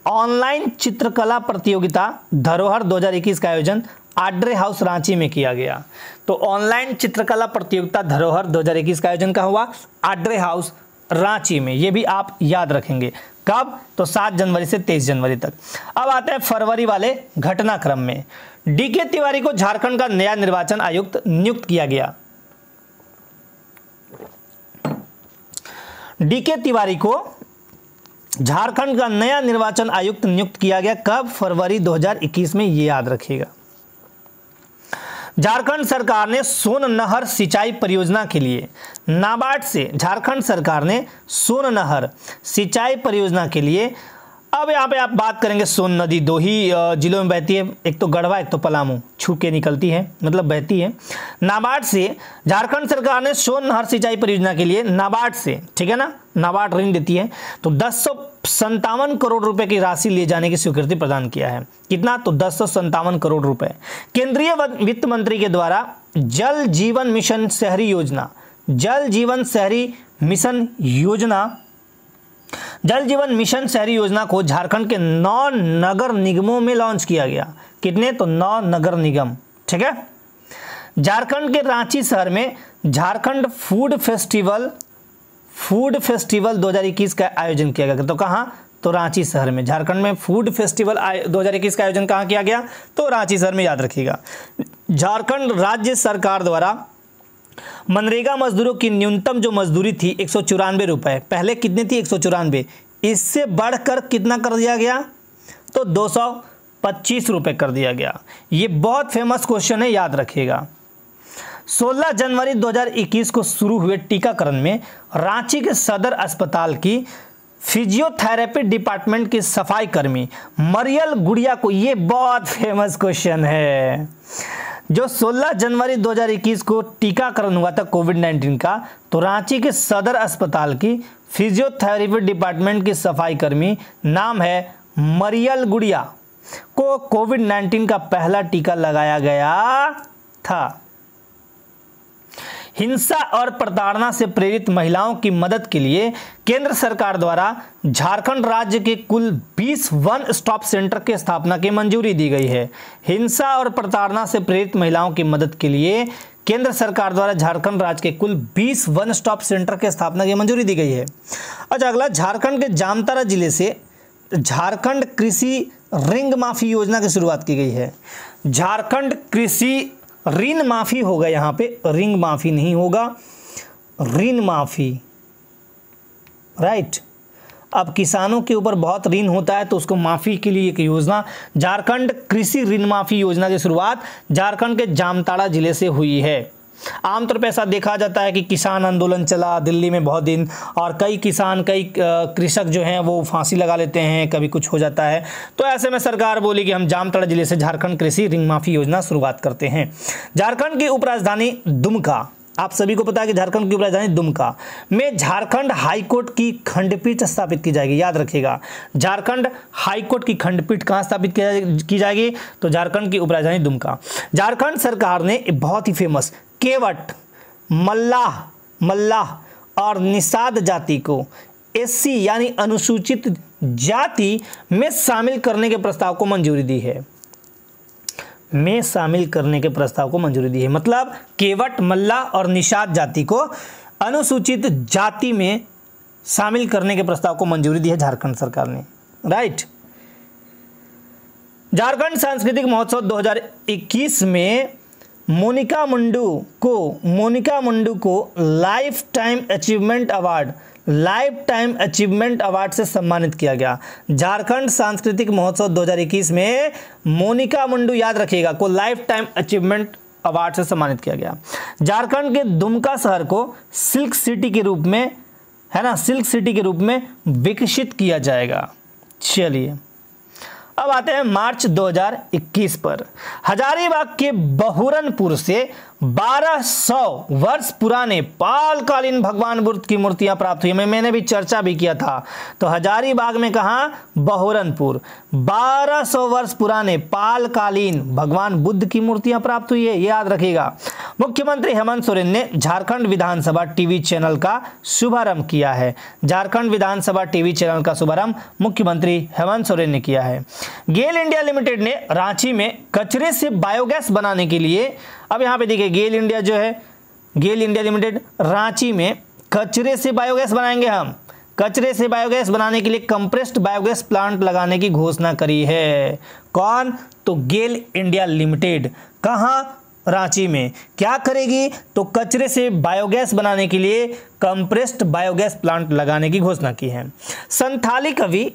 A: ऑनलाइन चित्रकला प्रतियोगिता धरोहर 2021 का आयोजन आड्रे हाउस रांची में किया गया। तो ऑनलाइन चित्रकला प्रतियोगिता धरोहर 2021 का आयोजन कहाँ हुआ? आड्रे हाउस रांची में। ये भी आप याद रखेंगे। कब? तो 7 जनवरी से 23 जनवरी तक। अब आते हैं फरवरी वाले घटनाक्रम में। डीके तिवारी को झारखंड का नया निर्वाचन आयुक्त नियुक्त किया गया। डीके तिवारी को झारखंड का नया निर्वाचन आयुक्त नियुक्त किया गया। कब? फरवरी 2021 में, ये याद रखिएगा। झारखंड सरकार ने सोन नहर सिंचाई परियोजना के लिए नाबार्ड से, झारखंड सरकार ने सोन नहर सिंचाई परियोजना के लिए, अब यहाँ पे आप बात करेंगे, सोन नदी 2 ही जिलों में बहती है, एक तो गढ़वा एक तो पलामू, छू के निकलती है, मतलब बहती है। नाबार्ड से झारखंड सरकार ने सोन नहर सिंचाई परियोजना के लिए नाबार्ड से, ठीक है ना, नाबार्ड ऋण देती है, तो 1057 करोड़ रुपए की राशि ले जाने की स्वीकृति प्रदान किया है। कितना? तो 1057 करोड़ रुपए। केंद्रीय वित्त मंत्री के द्वारा जल जीवन मिशन शहरी योजना, जल जीवन मिशन शहरी योजना को झारखंड के 9 नगर निगमों में लॉन्च किया गया। कितने? तो 9 नगर निगम, ठीक है। झारखंड के रांची शहर में झारखंड फूड फेस्टिवल 2021 का आयोजन किया गया। तो कहाँ? तो रांची शहर में। झारखंड में फूड फेस्टिवल 2021 का आयोजन कहाँ किया गया? तो रांची शहर में, याद रखिएगा। झारखंड राज्य सरकार द्वारा मनरेगा मजदूरों की न्यूनतम जो मजदूरी थी 194 रुपए, पहले कितनी थी? 194, इससे बढ़कर कितना कर दिया गया? तो 225 रुपए कर दिया गया। ये बहुत फेमस क्वेश्चन है, याद रखिएगा। 16 जनवरी 2021 को शुरू हुए टीकाकरण में रांची के सदर अस्पताल की फिजियोथेरेपी डिपार्टमेंट की सफाई कर्मी मरियल गुड़िया को, ये बहुत फेमस क्वेश्चन है, जो 16 जनवरी 2021 को टीकाकरण हुआ था कोविड-19 का, तो रांची के सदर अस्पताल की फिजियोथेरेपी डिपार्टमेंट की सफाई कर्मी, नाम है मरियल गुड़िया, को कोविड-19 का पहला टीका लगाया गया था। हिंसा और प्रताड़ना से प्रेरित महिलाओं की मदद के लिए केंद्र सरकार द्वारा झारखंड राज्य के कुल 20 वन स्टॉप सेंटर की स्थापना की मंजूरी दी गई है। हिंसा और प्रताड़ना से प्रेरित महिलाओं की मदद के लिए केंद्र सरकार द्वारा झारखंड राज्य के कुल 20 वन स्टॉप सेंटर की स्थापना की मंजूरी दी गई है। अच्छा, अगला, झारखंड के जामताड़ा जिले से झारखंड कृषि ऋण माफी योजना की शुरुआत की गई है। झारखंड कृषि ऋण माफी होगा, यहाँ पे रिंग माफी नहीं होगा, ऋण माफी, राइट। अब किसानों के ऊपर बहुत ऋण होता है तो उसको माफी के लिए एक योजना, झारखंड कृषि ऋण माफी योजना की शुरुआत झारखंड के जामताड़ा जिले से हुई है। आमतौर पर ऐसा देखा जाता है कि किसान आंदोलन चला दिल्ली में बहुत दिन, और कई कृषक जो हैं वो फांसी लगा लेते हैं, कभी कुछ हो जाता है, तो ऐसे में सरकार बोली कि हम जामताड़ा जिले से झारखंड कृषि ऋण माफी योजना शुरुआत करते हैं। झारखंड की उपराजधानी दुमका, आप सभी को पता है कि झारखंड की उपराजधानी दुमका में झारखंड हाईकोर्ट की खंडपीठ स्थापित की जाएगी। याद रखिएगा, झारखंड हाईकोर्ट की खंडपीठ कहाँ स्थापित की जाएगी, तो झारखंड की उपराजधानी दुमका। झारखंड सरकार ने बहुत ही फेमस केवट, मल्लाह और निषाद जाति को एससी यानी अनुसूचित जाति में शामिल करने के प्रस्ताव को मंजूरी दी है। मतलब केवट, मल्लाह और निषाद जाति को अनुसूचित जाति में शामिल करने के प्रस्ताव को मंजूरी दी है झारखंड सरकार ने, राइट। झारखंड सांस्कृतिक महोत्सव 2021 में मोनिका मुंडू को लाइफ टाइम अचीवमेंट अवार्ड से सम्मानित किया गया। झारखंड सांस्कृतिक महोत्सव 2021 में मोनिका मुंडू, याद रखिएगा, को लाइफ टाइम अचीवमेंट अवार्ड से सम्मानित किया गया। झारखंड के दुमका शहर को सिल्क सिटी के रूप में विकसित किया जाएगा। चलिए, अब आते हैं मार्च 2021 पर। हजारीबाग के बहुरनपुर से 1200 वर्ष पुराने पालकालीन भगवान बुद्ध की मूर्तियां प्राप्त हुई। मैंने भी चर्चा भी किया था। तो हजारीबाग में कहा, बहुरनपुर, 1200 वर्ष पुराने पालकालीन भगवान बुद्ध की मूर्तियां प्राप्त हुई है, याद रखिएगा। मुख्यमंत्री हेमंत सोरेन ने झारखंड विधानसभा टीवी चैनल का शुभारंभ किया है। झारखंड विधानसभा टीवी चैनल का शुभारंभ मुख्यमंत्री हेमंत सोरेन ने किया है। गेल इंडिया लिमिटेड ने रांची में कचरे से बायोगैस बनाने के लिए, अब यहाँ पे देखिए, गेल इंडिया लिमिटेड रांची में कचरे से बायोगैस बनाएंगे। हम कचरे से बायोगैस बनाने के लिए कंप्रेस्ड बायोगैस प्लांट लगाने की घोषणा करी है। कौन? तो गेल इंडिया लिमिटेड। कहाँ? रांची में। क्या करेगी? तो कचरे से बायोगैस बनाने के लिए कंप्रेस्ड बायोगैस प्लांट लगाने की घोषणा की है। संथाली कवि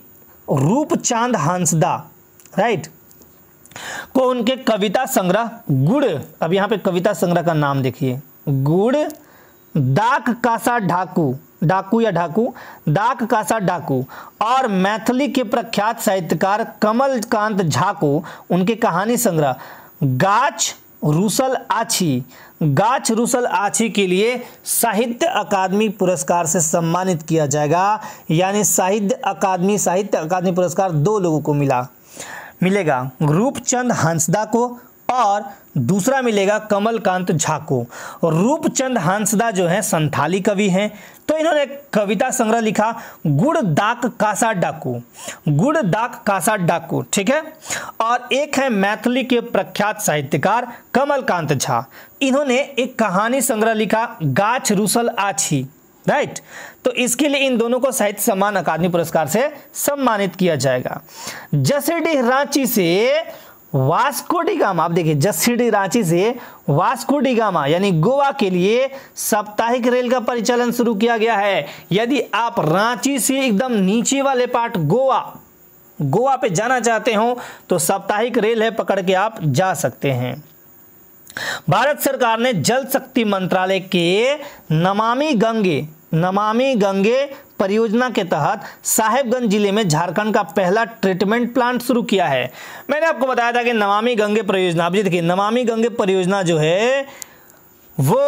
A: रूपचांद हांसदा, राइट, को उनके कविता संग्रह गुड़, अब यहाँ पे कविता संग्रह का नाम देखिए, गुड़ डाक कासा ढाकू, डाक कासा डाकू, और मैथिली के प्रख्यात साहित्यकार कमलकांत झा को उनके कहानी संग्रह गाछ रूसल आछी के लिए साहित्य अकादमी पुरस्कार से सम्मानित किया जाएगा। यानी साहित्य अकादमी पुरस्कार 2 लोगों को मिलेगा, रूपचंद हांसदा को और दूसरा मिलेगा कमलकांत झा को। रूपचंद हांसदा जो है संथाली कवि हैं, तो इन्होंने कविता संग्रह लिखा गुड़ डाक कासा डाकू, ठीक है। और एक है मैथिली के प्रख्यात साहित्यकार कमलकांत झा, इन्होंने एक कहानी संग्रह लिखा गाछ रूसल आछी, राइट। तो इसके लिए इन दोनों को साहित्य सम्मान अकादमी पुरस्कार से सम्मानित किया जाएगा। जसीडीह रांची से वास्को डी गामा, आप देखिए, जसीडीह रांची से वास्को डी गामा यानी गोवा के लिए साप्ताहिक रेल का परिचालन शुरू किया गया है। यदि आप रांची से एकदम नीचे वाले पार्ट गोवा पे जाना चाहते हो तो साप्ताहिक रेल है, पकड़ के आप जा सकते हैं। भारत सरकार ने जल शक्ति मंत्रालय के नमामि गंगे परियोजना के तहत साहेबगंज जिले में झारखंड का पहला ट्रीटमेंट प्लांट शुरू किया है? मैंने आपको बताया था कि नमामि गंगे परियोजना, अब देखिए नमामि गंगे परियोजना जो है वो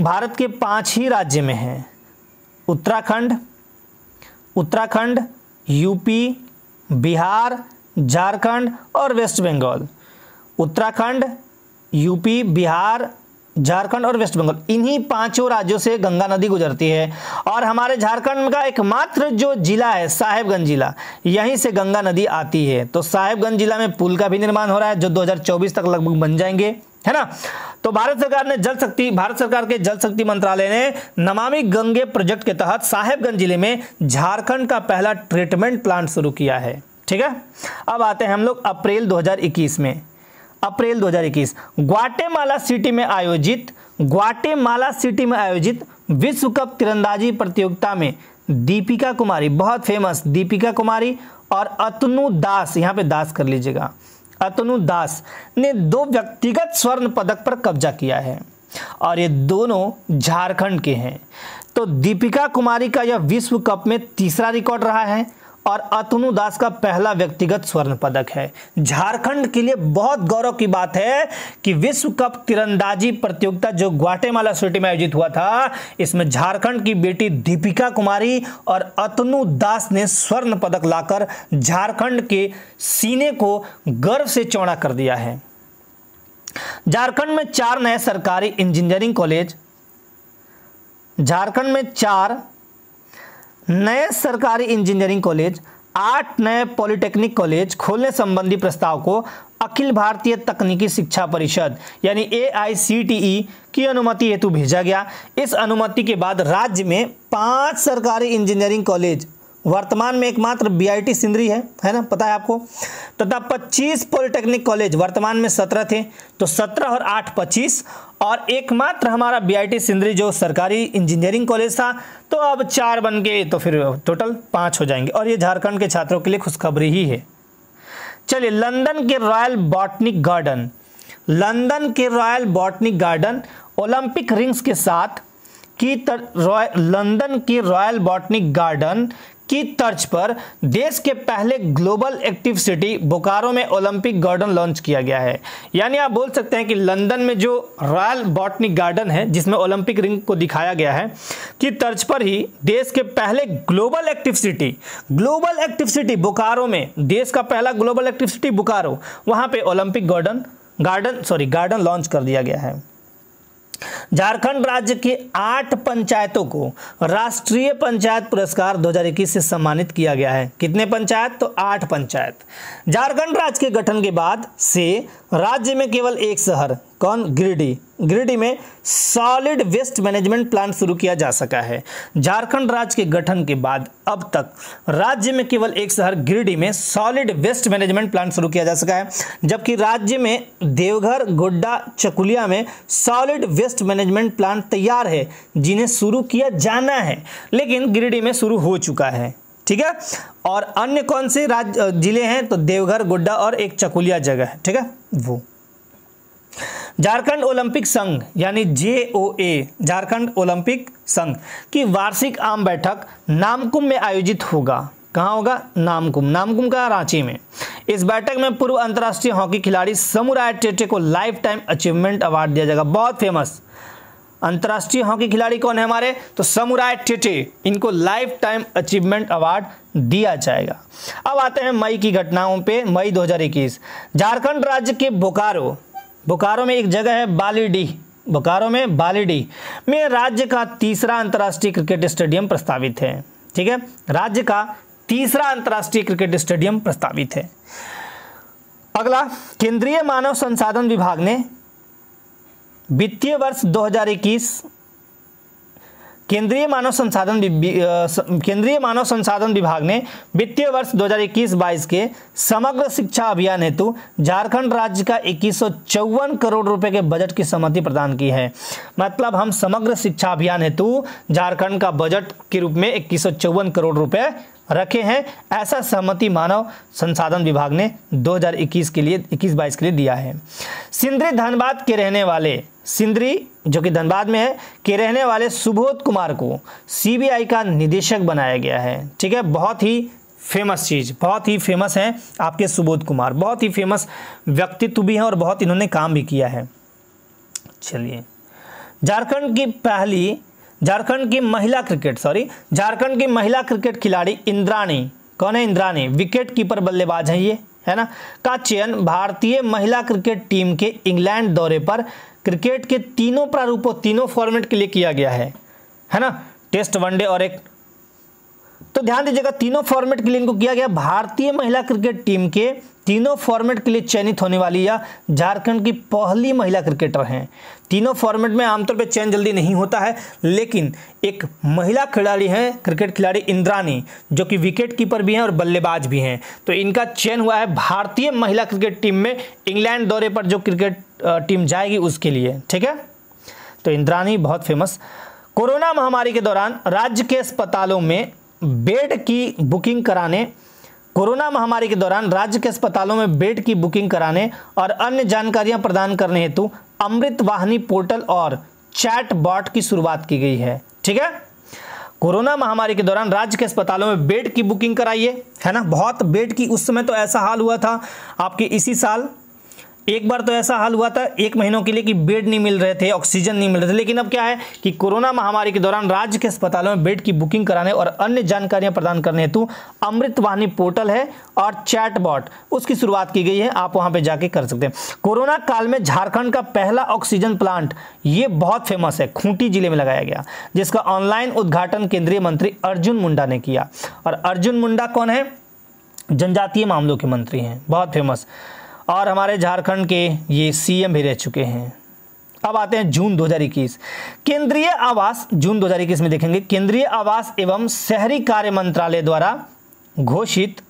A: भारत के 5 ही राज्य में है, उत्तराखंड, यूपी, बिहार, झारखंड और वेस्ट बंगाल। उत्तराखंड, यूपी, बिहार, झारखंड और वेस्ट बंगाल, इन्हीं 5 राज्यों से गंगा नदी गुजरती है। और हमारे झारखंड का एकमात्र जो जिला है साहेबगंज जिला, यहीं से गंगा नदी आती है। तो साहेबगंज जिला में पुल का भी निर्माण हो रहा है जो 2024 तक लगभग बन जाएंगे, है ना। तो भारत सरकार के जल शक्ति मंत्रालय ने नमामि गंगे प्रोजेक्ट के तहत साहेबगंज जिले में झारखंड का पहला ट्रीटमेंट प्लांट शुरू किया है। ठीक है, अब आते हैं हम लोग अप्रैल 2021 में। अप्रैल 2021 ग्वाटेमाला सिटी में आयोजित विश्व कप तीरंदाजी प्रतियोगिता में दीपिका कुमारी, बहुत फेमस दीपिका कुमारी और अतनु दास, यहाँ पे दास कर लीजिएगा, अतनु दास ने 2 व्यक्तिगत स्वर्ण पदक पर कब्जा किया है और ये दोनों झारखंड के हैं। तो दीपिका कुमारी का यह विश्व कप में तीसरा रिकॉर्ड रहा है और अतनु दास का पहला व्यक्तिगत स्वर्ण पदक है। झारखंड के लिए बहुत गौरव की बात है कि विश्व कप तीरंदाजी प्रतियोगिता जो ग्वाटेमाला सिटी में आयोजित हुआ था, इसमें झारखंड की बेटी दीपिका कुमारी और अतनु दास ने स्वर्ण पदक लाकर झारखंड के सीने को गर्व से चौड़ा कर दिया है। झारखंड में 4 नए सरकारी इंजीनियरिंग कॉलेज, झारखंड में 4 नए सरकारी इंजीनियरिंग कॉलेज, 8 नए पॉलिटेक्निक कॉलेज खोलने संबंधी प्रस्ताव को अखिल भारतीय तकनीकी शिक्षा परिषद यानी AICTE की अनुमति हेतु भेजा गया। इस अनुमति के बाद राज्य में 5 सरकारी इंजीनियरिंग कॉलेज, वर्तमान में एकमात्र BIT सिंदरी है ना, पता है आपको, तथा 25 पॉलिटेक्निक कॉलेज, वर्तमान में 17 थे, तो 17 और 8 25, और एकमात्र हमारा BIT सिंदरी जो सरकारी इंजीनियरिंग कॉलेज था, तो अब 4 बन गए, तो फिर टोटल 5 हो जाएंगे। और ये झारखंड के छात्रों के लिए खुशखबरी ही है। चलिए, लंदन के royal botanic garden Olympic rings के साथ लंदन की रॉयल बॉटनिक गार्डन की तर्ज पर देश के पहले ग्लोबल एक्टिव सिटी बोकारो में ओलंपिक गार्डन लॉन्च किया गया है। यानी आप बोल सकते हैं कि लंदन में जो रॉयल बॉटनिक गार्डन है जिसमें ओलंपिक रिंग को दिखाया गया है की तर्ज पर ही देश के पहले ग्लोबल एक्टिव सिटी बोकारो में, देश का पहला ग्लोबल एक्टिव सिटी बोकारो, वहां पे ओलंपिक गार्डन लॉन्च कर दिया गया है। झारखंड राज्य के 8 पंचायतों को राष्ट्रीय पंचायत पुरस्कार 2021 से सम्मानित किया गया है। कितने पंचायत? तो 8 पंचायत। झारखंड राज्य के गठन के बाद से राज्य में केवल एक शहर, कौन? गिरिडीह में सॉलिड वेस्ट मैनेजमेंट प्लांट शुरू किया जा सका है। झारखंड राज्य के गठन के बाद अब तक राज्य में केवल एक शहर गिरिडीह में सॉलिड वेस्ट मैनेजमेंट प्लांट शुरू किया जा सका है, जबकि राज्य में देवघर, गोड्डा, चकुलिया में सॉलिड वेस्ट मैनेजमेंट प्लांट तैयार है जिन्हें शुरू किया जाना है, लेकिन गिरिडीह में शुरू हो चुका है। ठीक है, और अन्य कौन से राज्य जिले हैं? तो देवघर, गोड्डा और एक चकुलिया जगह है। ठीक है, वो झारखंड ओलंपिक संघ यानी JOA, झारखंड ओलंपिक संघ की वार्षिक आम बैठक नामकुम में आयोजित होगा। कहाँ होगा? नामकुम का रांची में। इस बैठक में पूर्व अंतर्राष्ट्रीय हॉकी खिलाड़ी समुराय टेटे को लाइफ टाइम अचीवमेंट अवार्ड दिया जाएगा। बहुत फेमस अंतर्राष्ट्रीय हॉकी खिलाड़ी कौन है हमारे? तो समुराय टेटे, इनको लाइफ टाइम अचीवमेंट अवार्ड दिया जाएगा। अब आते हैं मई की घटनाओं पे। मई 2021 झारखंड राज्य के बोकारो में एक जगह है बालीडीह, बोकारो में बालीडीह में राज्य का 3रा अंतर्राष्ट्रीय क्रिकेट स्टेडियम प्रस्तावित है। ठीक है, राज्य का 3रा अंतर्राष्ट्रीय क्रिकेट स्टेडियम प्रस्तावित है। अगला, केंद्रीय मानव संसाधन विभाग ने वित्तीय वर्ष 2021 केंद्रीय मानव संसाधन विभाग ने वित्तीय वर्ष 2021-22 के समग्र शिक्षा अभियान हेतु झारखंड राज्य का 2154 करोड़ रुपए के बजट की सहमति प्रदान की है। मतलब हम समग्र शिक्षा अभियान हेतु झारखंड का बजट के रूप में 2154 करोड़ रुपए रखे हैं, ऐसा सहमति मानव संसाधन विभाग ने 2021-22 के लिए दिया है। सिंदरी धनबाद के रहने वाले सिंदरी जो कि धनबाद में है के रहने वाले सुबोध कुमार को सीबीआई का निदेशक बनाया गया है। ठीक है, बहुत ही फेमस चीज़, बहुत ही फेमस हैं आपके सुबोध कुमार, बहुत ही फेमस व्यक्तित्व भी हैं और बहुत इन्होंने काम भी किया है। चलिए, झारखंड की महिला क्रिकेट खिलाड़ी इंद्राणी, कौन है इंद्राणी, विकेट कीपर बल्लेबाज हैं ये, है ना, का चयन भारतीय महिला क्रिकेट टीम के इंग्लैंड दौरे पर क्रिकेट के तीनों प्रारूपों, तीनों फॉर्मेट के लिए किया गया है ना, टेस्ट, वनडे और एक, तो ध्यान दीजिएगा तीनों फॉर्मेट के लिए इनको किया गया। भारतीय महिला क्रिकेट टीम के तीनों फॉर्मेट के लिए चयनित होने वाली यह झारखंड की पहली महिला क्रिकेटर हैं। तीनों फॉर्मेट में आमतौर पे चयन जल्दी नहीं होता है, लेकिन एक महिला खिलाड़ी हैं, क्रिकेट खिलाड़ी इंद्राणी, जो कि विकेट कीपर भी हैं और बल्लेबाज भी हैं, तो इनका चयन हुआ है भारतीय महिला क्रिकेट टीम में इंग्लैंड दौरे पर जो क्रिकेट टीम जाएगी उसके लिए। ठीक है, तो इंद्राणी बहुत फेमस। कोरोना महामारी के दौरान राज्य के अस्पतालों में बेड की बुकिंग कराने और अन्य जानकारियां प्रदान करने हेतु अमृत वाहिनी पोर्टल और चैट बॉट की शुरुआत की गई है। ठीक है, कोरोना महामारी के दौरान राज्य के अस्पतालों में बेड की बुकिंग कराइए, है ना, बहुत बेड की, उस समय तो ऐसा हाल हुआ था आपके इसी साल, एक बार तो ऐसा हाल हुआ था 1 महीनों के लिए कि बेड नहीं मिल रहे थे, ऑक्सीजन नहीं मिल रहे थे, लेकिन अब क्या है कि कोरोना महामारी के दौरान राज्य के अस्पतालों में बेड की बुकिंग कराने और अन्य जानकारियां प्रदान करने हेतु अमृत वाहिनी पोर्टल है और चैट बॉट, उसकी शुरुआत की गई है, आप वहां पे जाके कर सकते हैं। कोरोना काल में झारखंड का पहला ऑक्सीजन प्लांट, ये बहुत फेमस है, खूंटी जिले में लगाया गया, जिसका ऑनलाइन उद्घाटन केंद्रीय मंत्री अर्जुन मुंडा ने किया। और अर्जुन मुंडा कौन है, जनजातीय मामलों के मंत्री हैं, बहुत फेमस, और हमारे झारखंड के ये सीएम भी रह चुके हैं। अब आते हैं जून 2021, केंद्रीय आवास, जून 2021 में देखेंगे, केंद्रीय आवास एवं शहरी कार्य मंत्रालय द्वारा घोषित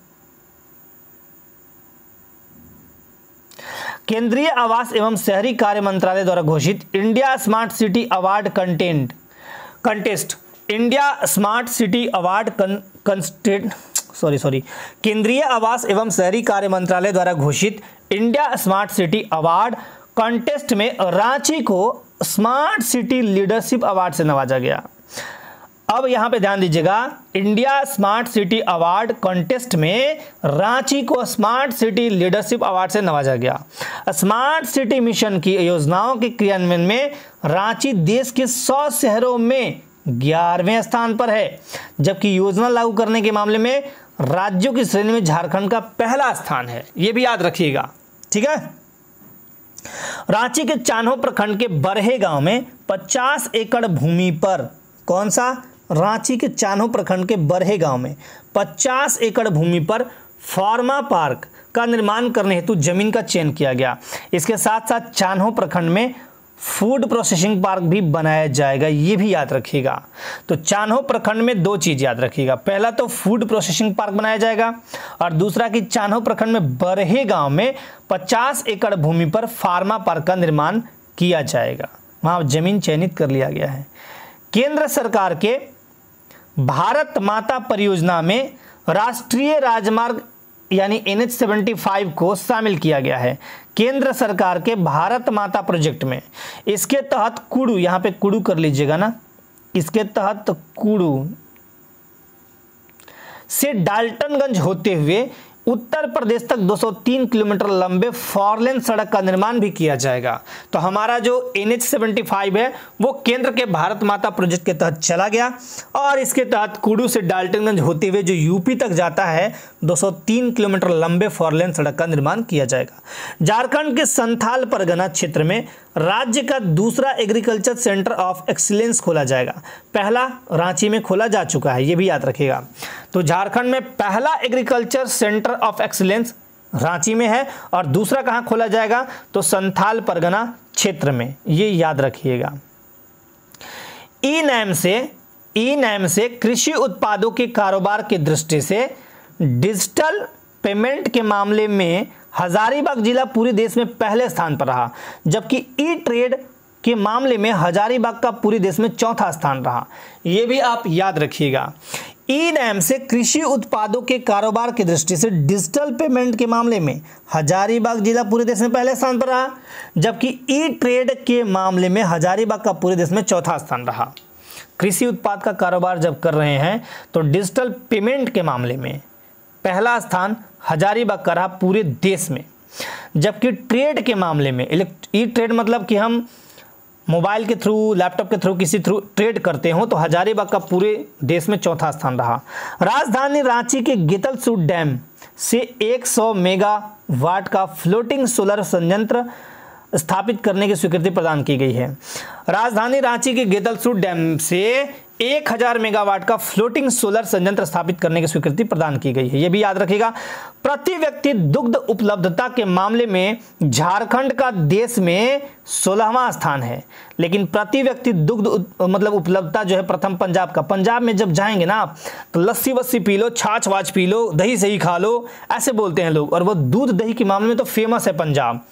A: India smart city award contest, केंद्रीय आवास एवं शहरी कार्य मंत्रालय द्वारा घोषित India smart city award contest में रांची को स्मार्ट सिटी लीडरशिप अवार्ड से नवाजा गया। अब यहां पे ध्यान दीजिएगा, India smart city award contest में रांची को स्मार्ट सिटी लीडरशिप अवार्ड से नवाजा गया। स्मार्ट सिटी मिशन की योजनाओं के क्रियान्वयन में रांची देश के 100 शहरों में 11वें स्थान पर है, जबकि योजना लागू करने के मामले में राज्यों की श्रेणी में झारखंड का पहला स्थान है, यह भी याद रखिएगा। ठीक है, रांची के चान्हो प्रखंड के बरहे गांव में 50 एकड़ भूमि पर, कौन सा, रांची के चान्हो प्रखंड के बरहे गांव में 50 एकड़ भूमि पर फार्मा पार्क का निर्माण करने हेतु जमीन का चयन किया गया। इसके साथ साथ चान्हो प्रखंड में फूड प्रोसेसिंग पार्क भी बनाया जाएगा, ये भी याद रखिएगा। तो चान्हो प्रखंड में 2 चीज याद रखिएगा, पहला तो फूड प्रोसेसिंग पार्क बनाया जाएगा और दूसरा कि चान्हो प्रखंड में बरहे गांव में 50 एकड़ भूमि पर फार्मा पार्क का निर्माण किया जाएगा, वहां जमीन चयनित कर लिया गया है। केंद्र सरकार के भारत माता परियोजना में राष्ट्रीय राजमार्ग यानी NH-75 को शामिल किया गया है। केंद्र सरकार के भारत माता प्रोजेक्ट में, इसके तहत कुडू, यहां पे कुडू कर लीजिएगा ना, इसके तहत कुडू से डाल्टनगंज होते हुए उत्तर प्रदेश तक 203 किलोमीटर लंबे 4 लेन सड़क का निर्माण भी किया जाएगा। तो हमारा जो NH-75 है वो केंद्र के भारत माता प्रोजेक्ट के तहत चला गया और इसके तहत कुडू से डाल्टनगंज होते हुए जो यूपी तक जाता है 203 किलोमीटर लंबे 4 लेन सड़क का निर्माण किया जाएगा। झारखंड के संथाल परगना क्षेत्र में राज्य का दूसरा एग्रीकल्चर सेंटर ऑफ एक्सीलेंस खोला जाएगा। पहला रांची में खोला जा चुका है, ये भी याद रखिएगा। तो झारखंड में पहला agriculture centre of excellence Ranchi में है और दूसरा कहां खोला जाएगा, तो संथाल परगना क्षेत्र में, ये याद रखिएगा। ई नैम से कृषि उत्पादों के कारोबार की दृष्टि से डिजिटल पेमेंट के मामले में हजारीबाग जिला पूरे देश में पहले स्थान पर रहा, जबकि ई ट्रेड के मामले में हजारीबाग का पूरे देश में चौथा स्थान रहा। यह भी आप याद रखिएगा। ई नैम से कृषि उत्पादों के कारोबार की दृष्टि से डिजिटल पेमेंट के मामले में हजारीबाग जिला पूरे देश में पहले स्थान पर रहा, जबकि ई ट्रेड के मामले में हजारीबाग का पूरे देश में चौथा स्थान रहा। कृषि उत्पाद का कारोबार जब कर रहे हैं तो डिजिटल पेमेंट के मामले में पहला स्थान हजारीबाग का रहा पूरे देश में, जबकि ट्रेड के मामले में ई ट्रेड मतलब कि हम मोबाइल के थ्रू, लैपटॉप के थ्रू, किसी थ्रू ट्रेड करते हो तो हजारीबाग का पूरे देश में चौथा स्थान रहा। राजधानी रांची के गेतलसूद डैम से 100 मेगावाट का फ्लोटिंग सोलर संयंत्र स्थापित करने की स्वीकृति प्रदान की गई है। राजधानी रांची के गेतलसूद डैम से 1000 मेगावाट का फ्लोटिंग सोलर संयंत्र स्थापित करने की स्वीकृति प्रदान की गई है। यह भी याद रखिएगा। प्रति व्यक्ति दुग्ध उपलब्धता के मामले में झारखंड का देश में 16वां स्थान है, लेकिन प्रति व्यक्ति दुग्ध मतलब उपलब्धता जो है प्रथम पंजाब का। पंजाब में जब जाएंगे ना आप तो लस्सी वस्सी पी लो, छाछ वाछ पी लो, दही सही खा लो, ऐसे बोलते हैं लोग, और वो दूध दही के मामले में तो फेमस है पंजाब।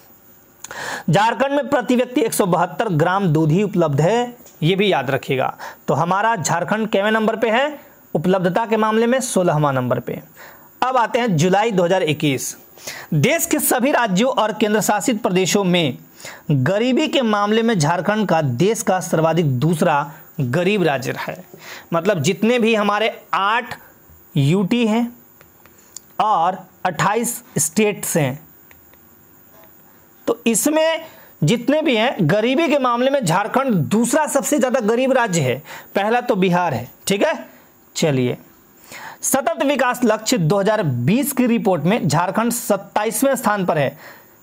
A: झारखंड में प्रति व्यक्ति 172 ग्राम दूध ही उपलब्ध है, ये भी याद रखिएगा। तो हमारा झारखंड केवें नंबर पे है? उपलब्धता के मामले में 16वां नंबर पे। अब आते हैं जुलाई 2021। देश के सभी राज्यों और केंद्र शासित प्रदेशों में गरीबी के मामले में झारखंड का देश का सर्वाधिक दूसरा गरीब राज्य है। मतलब जितने भी हमारे 8 यूटी हैं और 28 स्टेट्स हैं, तो इसमें जितने भी हैं गरीबी के मामले में झारखंड दूसरा सबसे ज्यादा गरीब राज्य है। पहला तो बिहार है, ठीक है। चलिए, सतत विकास लक्ष्य 2020 की रिपोर्ट में झारखंड 27वें स्थान पर है।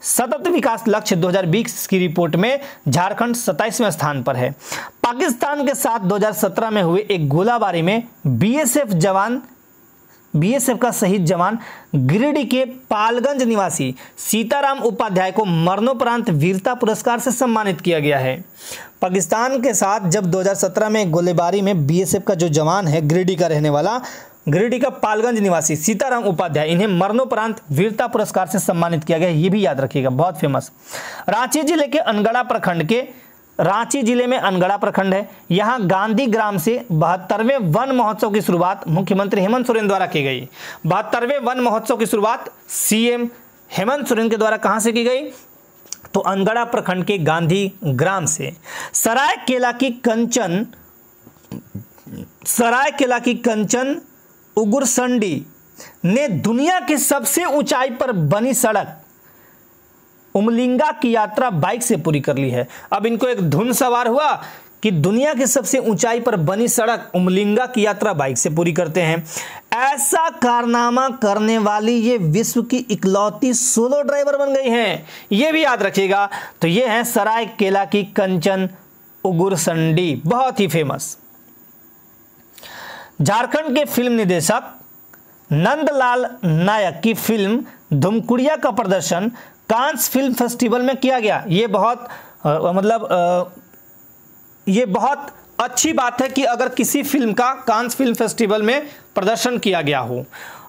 A: सतत विकास लक्ष्य 2020 की रिपोर्ट में झारखंड 27वें स्थान पर है। पाकिस्तान के साथ 2017 में हुए एक गोलाबारी में बीएसएफ का शहीद जवान गिरिडीह के पालगंज निवासी सीताराम उपाध्याय को मरणोपरांत वीरता पुरस्कार से सम्मानित किया गया है। पाकिस्तान के साथ जब 2017 में गोलीबारी में बीएसएफ का जो जवान है गिरिडीह का रहने वाला, गिरिडीह का पालगंज निवासी सीताराम उपाध्याय, इन्हें मरणोपरांत वीरता पुरस्कार से सम्मानित किया गया, ये भी याद रखिएगा, बहुत फेमस। रांची जिले में अनगढ़ा प्रखंड है। यहाँ गांधी ग्राम से 72वें वन महोत्सव की शुरुआत मुख्यमंत्री हेमंत सोरेन द्वारा की गई। 72वें वन महोत्सव की शुरुआत सीएम हेमंत सोरेन के द्वारा कहां से की गई? तो अनगढ़ा प्रखंड के गांधी ग्राम से। सरायकेला की कंचन उगुरसंडी ने दुनिया की सबसे ऊंचाई पर बनी सड़क उमलिंगा की यात्रा बाइक से पूरी कर ली है। अब इनको एक धुन सवार हुआ कि दुनिया की सबसे ऊंचाई पर बनी सड़क उमलिंगा की यात्रा बाइक से पूरी करते हैं। ऐसा कारनामा करने वाली ये विश्व की इकलौती सोलो ड्राइवर बन गई हैं, ये भी याद रखिएगा। तो ये है सरायकेला की कंचन उगुरसंडी, बहुत ही फेमस। झारखंड के फिल्म निदेशक नंदलाल नायक की फिल्म धुमकुड़िया का प्रदर्शन कांस फिल्म फेस्टिवल में किया गया। ये बहुत अच्छी बात है कि अगर किसी फिल्म का कांस फिल्म फेस्टिवल में प्रदर्शन किया गया हो,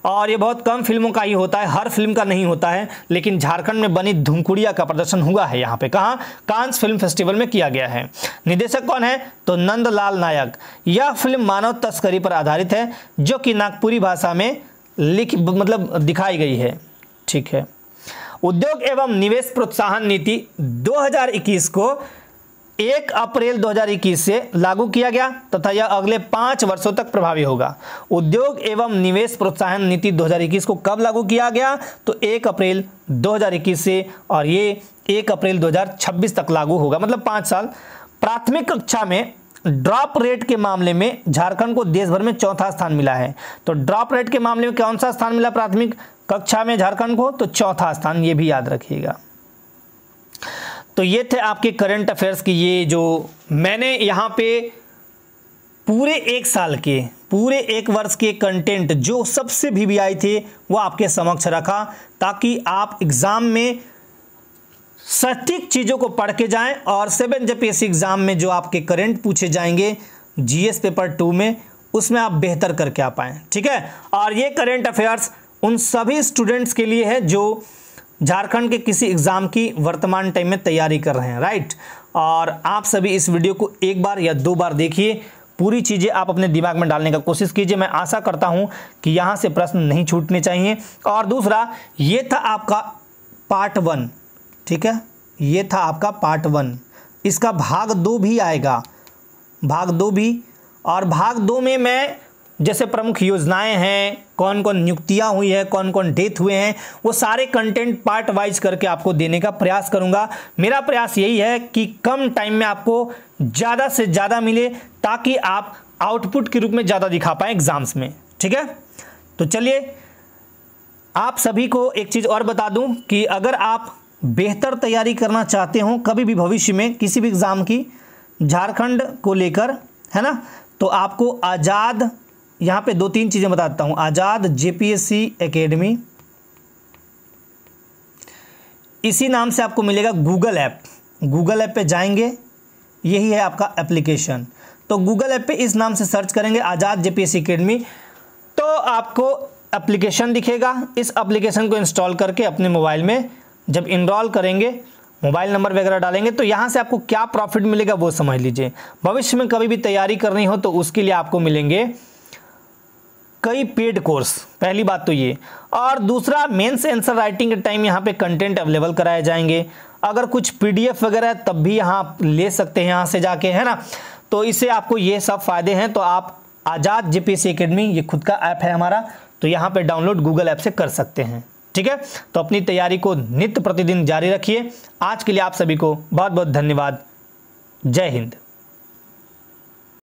A: और ये बहुत कम फिल्मों का ही होता है, हर फिल्म का नहीं होता है, लेकिन झारखंड में बनी धुमकुड़िया का प्रदर्शन हुआ है। यहाँ पे कहाँ? कांस फिल्म फेस्टिवल में किया गया है। निदेशक कौन है? तो नंदलाल नायक। यह फिल्म मानव तस्करी पर आधारित है, जो कि नागपुरी भाषा में दिखाई गई है, ठीक है। उद्योग एवं निवेश प्रोत्साहन नीति 2021 को 1 अप्रैल 2021 से लागू किया गया तथा यह अगले 5 वर्षों तक प्रभावी होगा। उद्योग एवं निवेश प्रोत्साहन नीति 2021 को कब लागू किया गया? तो 1 अप्रैल 2021 से, और ये 1 अप्रैल 2026 तक लागू होगा, मतलब 5 साल। प्राथमिक कक्षा में ड्रॉप रेट के मामले में झारखंड को देश भर में चौथा स्थान मिला है। तो ड्रॉप रेट के मामले में कौन सा स्थान मिला प्राथमिक कक्षा में झारखंड को? तो चौथा स्थान, ये भी याद रखिएगा। तो ये थे आपके करंट अफेयर्स की, ये जो मैंने यहाँ पे पूरे 1 साल के, पूरे 1 वर्ष के कंटेंट जो सबसे VVI थे वो आपके समक्ष रखा, ताकि आप एग्जाम में सटीक चीज़ों को पढ़ के जाएं और 7 JPSC एग्जाम में जो आपके करंट पूछे जाएंगे GS पेपर 2 में, उसमें आप बेहतर करके आ पाएँ, ठीक है। और ये करंट अफेयर्स उन सभी स्टूडेंट्स के लिए है जो झारखंड के किसी एग्ज़ाम की वर्तमान टाइम में तैयारी कर रहे हैं, राइट। और आप सभी इस वीडियो को 1 बार या 2 बार देखिए, पूरी चीज़ें आप अपने दिमाग में डालने का कोशिश कीजिए। मैं आशा करता हूं कि यहां से प्रश्न नहीं छूटने चाहिए। और दूसरा, ये था आपका पार्ट 1, ठीक है, ये था आपका पार्ट 1। इसका भाग 2 भी आएगा, भाग 2 भी। और भाग 2 में मैं जैसे प्रमुख योजनाएं हैं, कौन कौन नियुक्तियां हुई है, कौन कौन डेथ हुए हैं, वो सारे कंटेंट पार्ट वाइज करके आपको देने का प्रयास करूंगा। मेरा प्रयास यही है कि कम टाइम में आपको ज़्यादा से ज़्यादा मिले, ताकि आप आउटपुट के रूप में ज़्यादा दिखा पाएँ एग्जाम्स में, ठीक है। तो चलिए, आप सभी को एक चीज़ और बता दूं कि अगर आप बेहतर तैयारी करना चाहते हो कभी भी भविष्य में किसी भी एग्ज़ाम की, झारखंड को लेकर, है ना, तो आपको आज़ाद, यहाँ पे 2-3 चीज़ें बताता हूँ। आज़ाद जेपीएससी एकेडमी, इसी नाम से आपको मिलेगा गूगल ऐप। गूगल ऐप पे जाएंगे, यही है आपका एप्लीकेशन। तो गूगल ऐप पे इस नाम से सर्च करेंगे आज़ाद जेपीएससी एकेडमी, तो आपको एप्लीकेशन दिखेगा। इस एप्लीकेशन को इंस्टॉल करके अपने मोबाइल में जब इनरोल करेंगे, मोबाइल नंबर वगैरह डालेंगे, तो यहाँ से आपको क्या प्रॉफिट मिलेगा वो समझ लीजिए। भविष्य में कभी भी तैयारी करनी हो तो उसके लिए आपको मिलेंगे कई पेड कोर्स, पहली बात तो ये। और दूसरा, मेंस आंसर राइटिंग के टाइम यहाँ पे कंटेंट अवेलेबल कराए जाएंगे। अगर कुछ पीडीएफ वगैरह है तब भी यहाँ आप ले सकते हैं यहाँ से जाके, है ना। तो इससे आपको ये सब फायदे हैं। तो आप आज़ाद जेपीएससी एकेडमी, ये खुद का ऐप है हमारा, तो यहाँ पे डाउनलोड गूगल ऐप से कर सकते हैं, ठीक है। तो अपनी तैयारी को नित्य प्रतिदिन जारी रखिए। आज के लिए आप सभी को बहुत बहुत धन्यवाद। जय हिंद।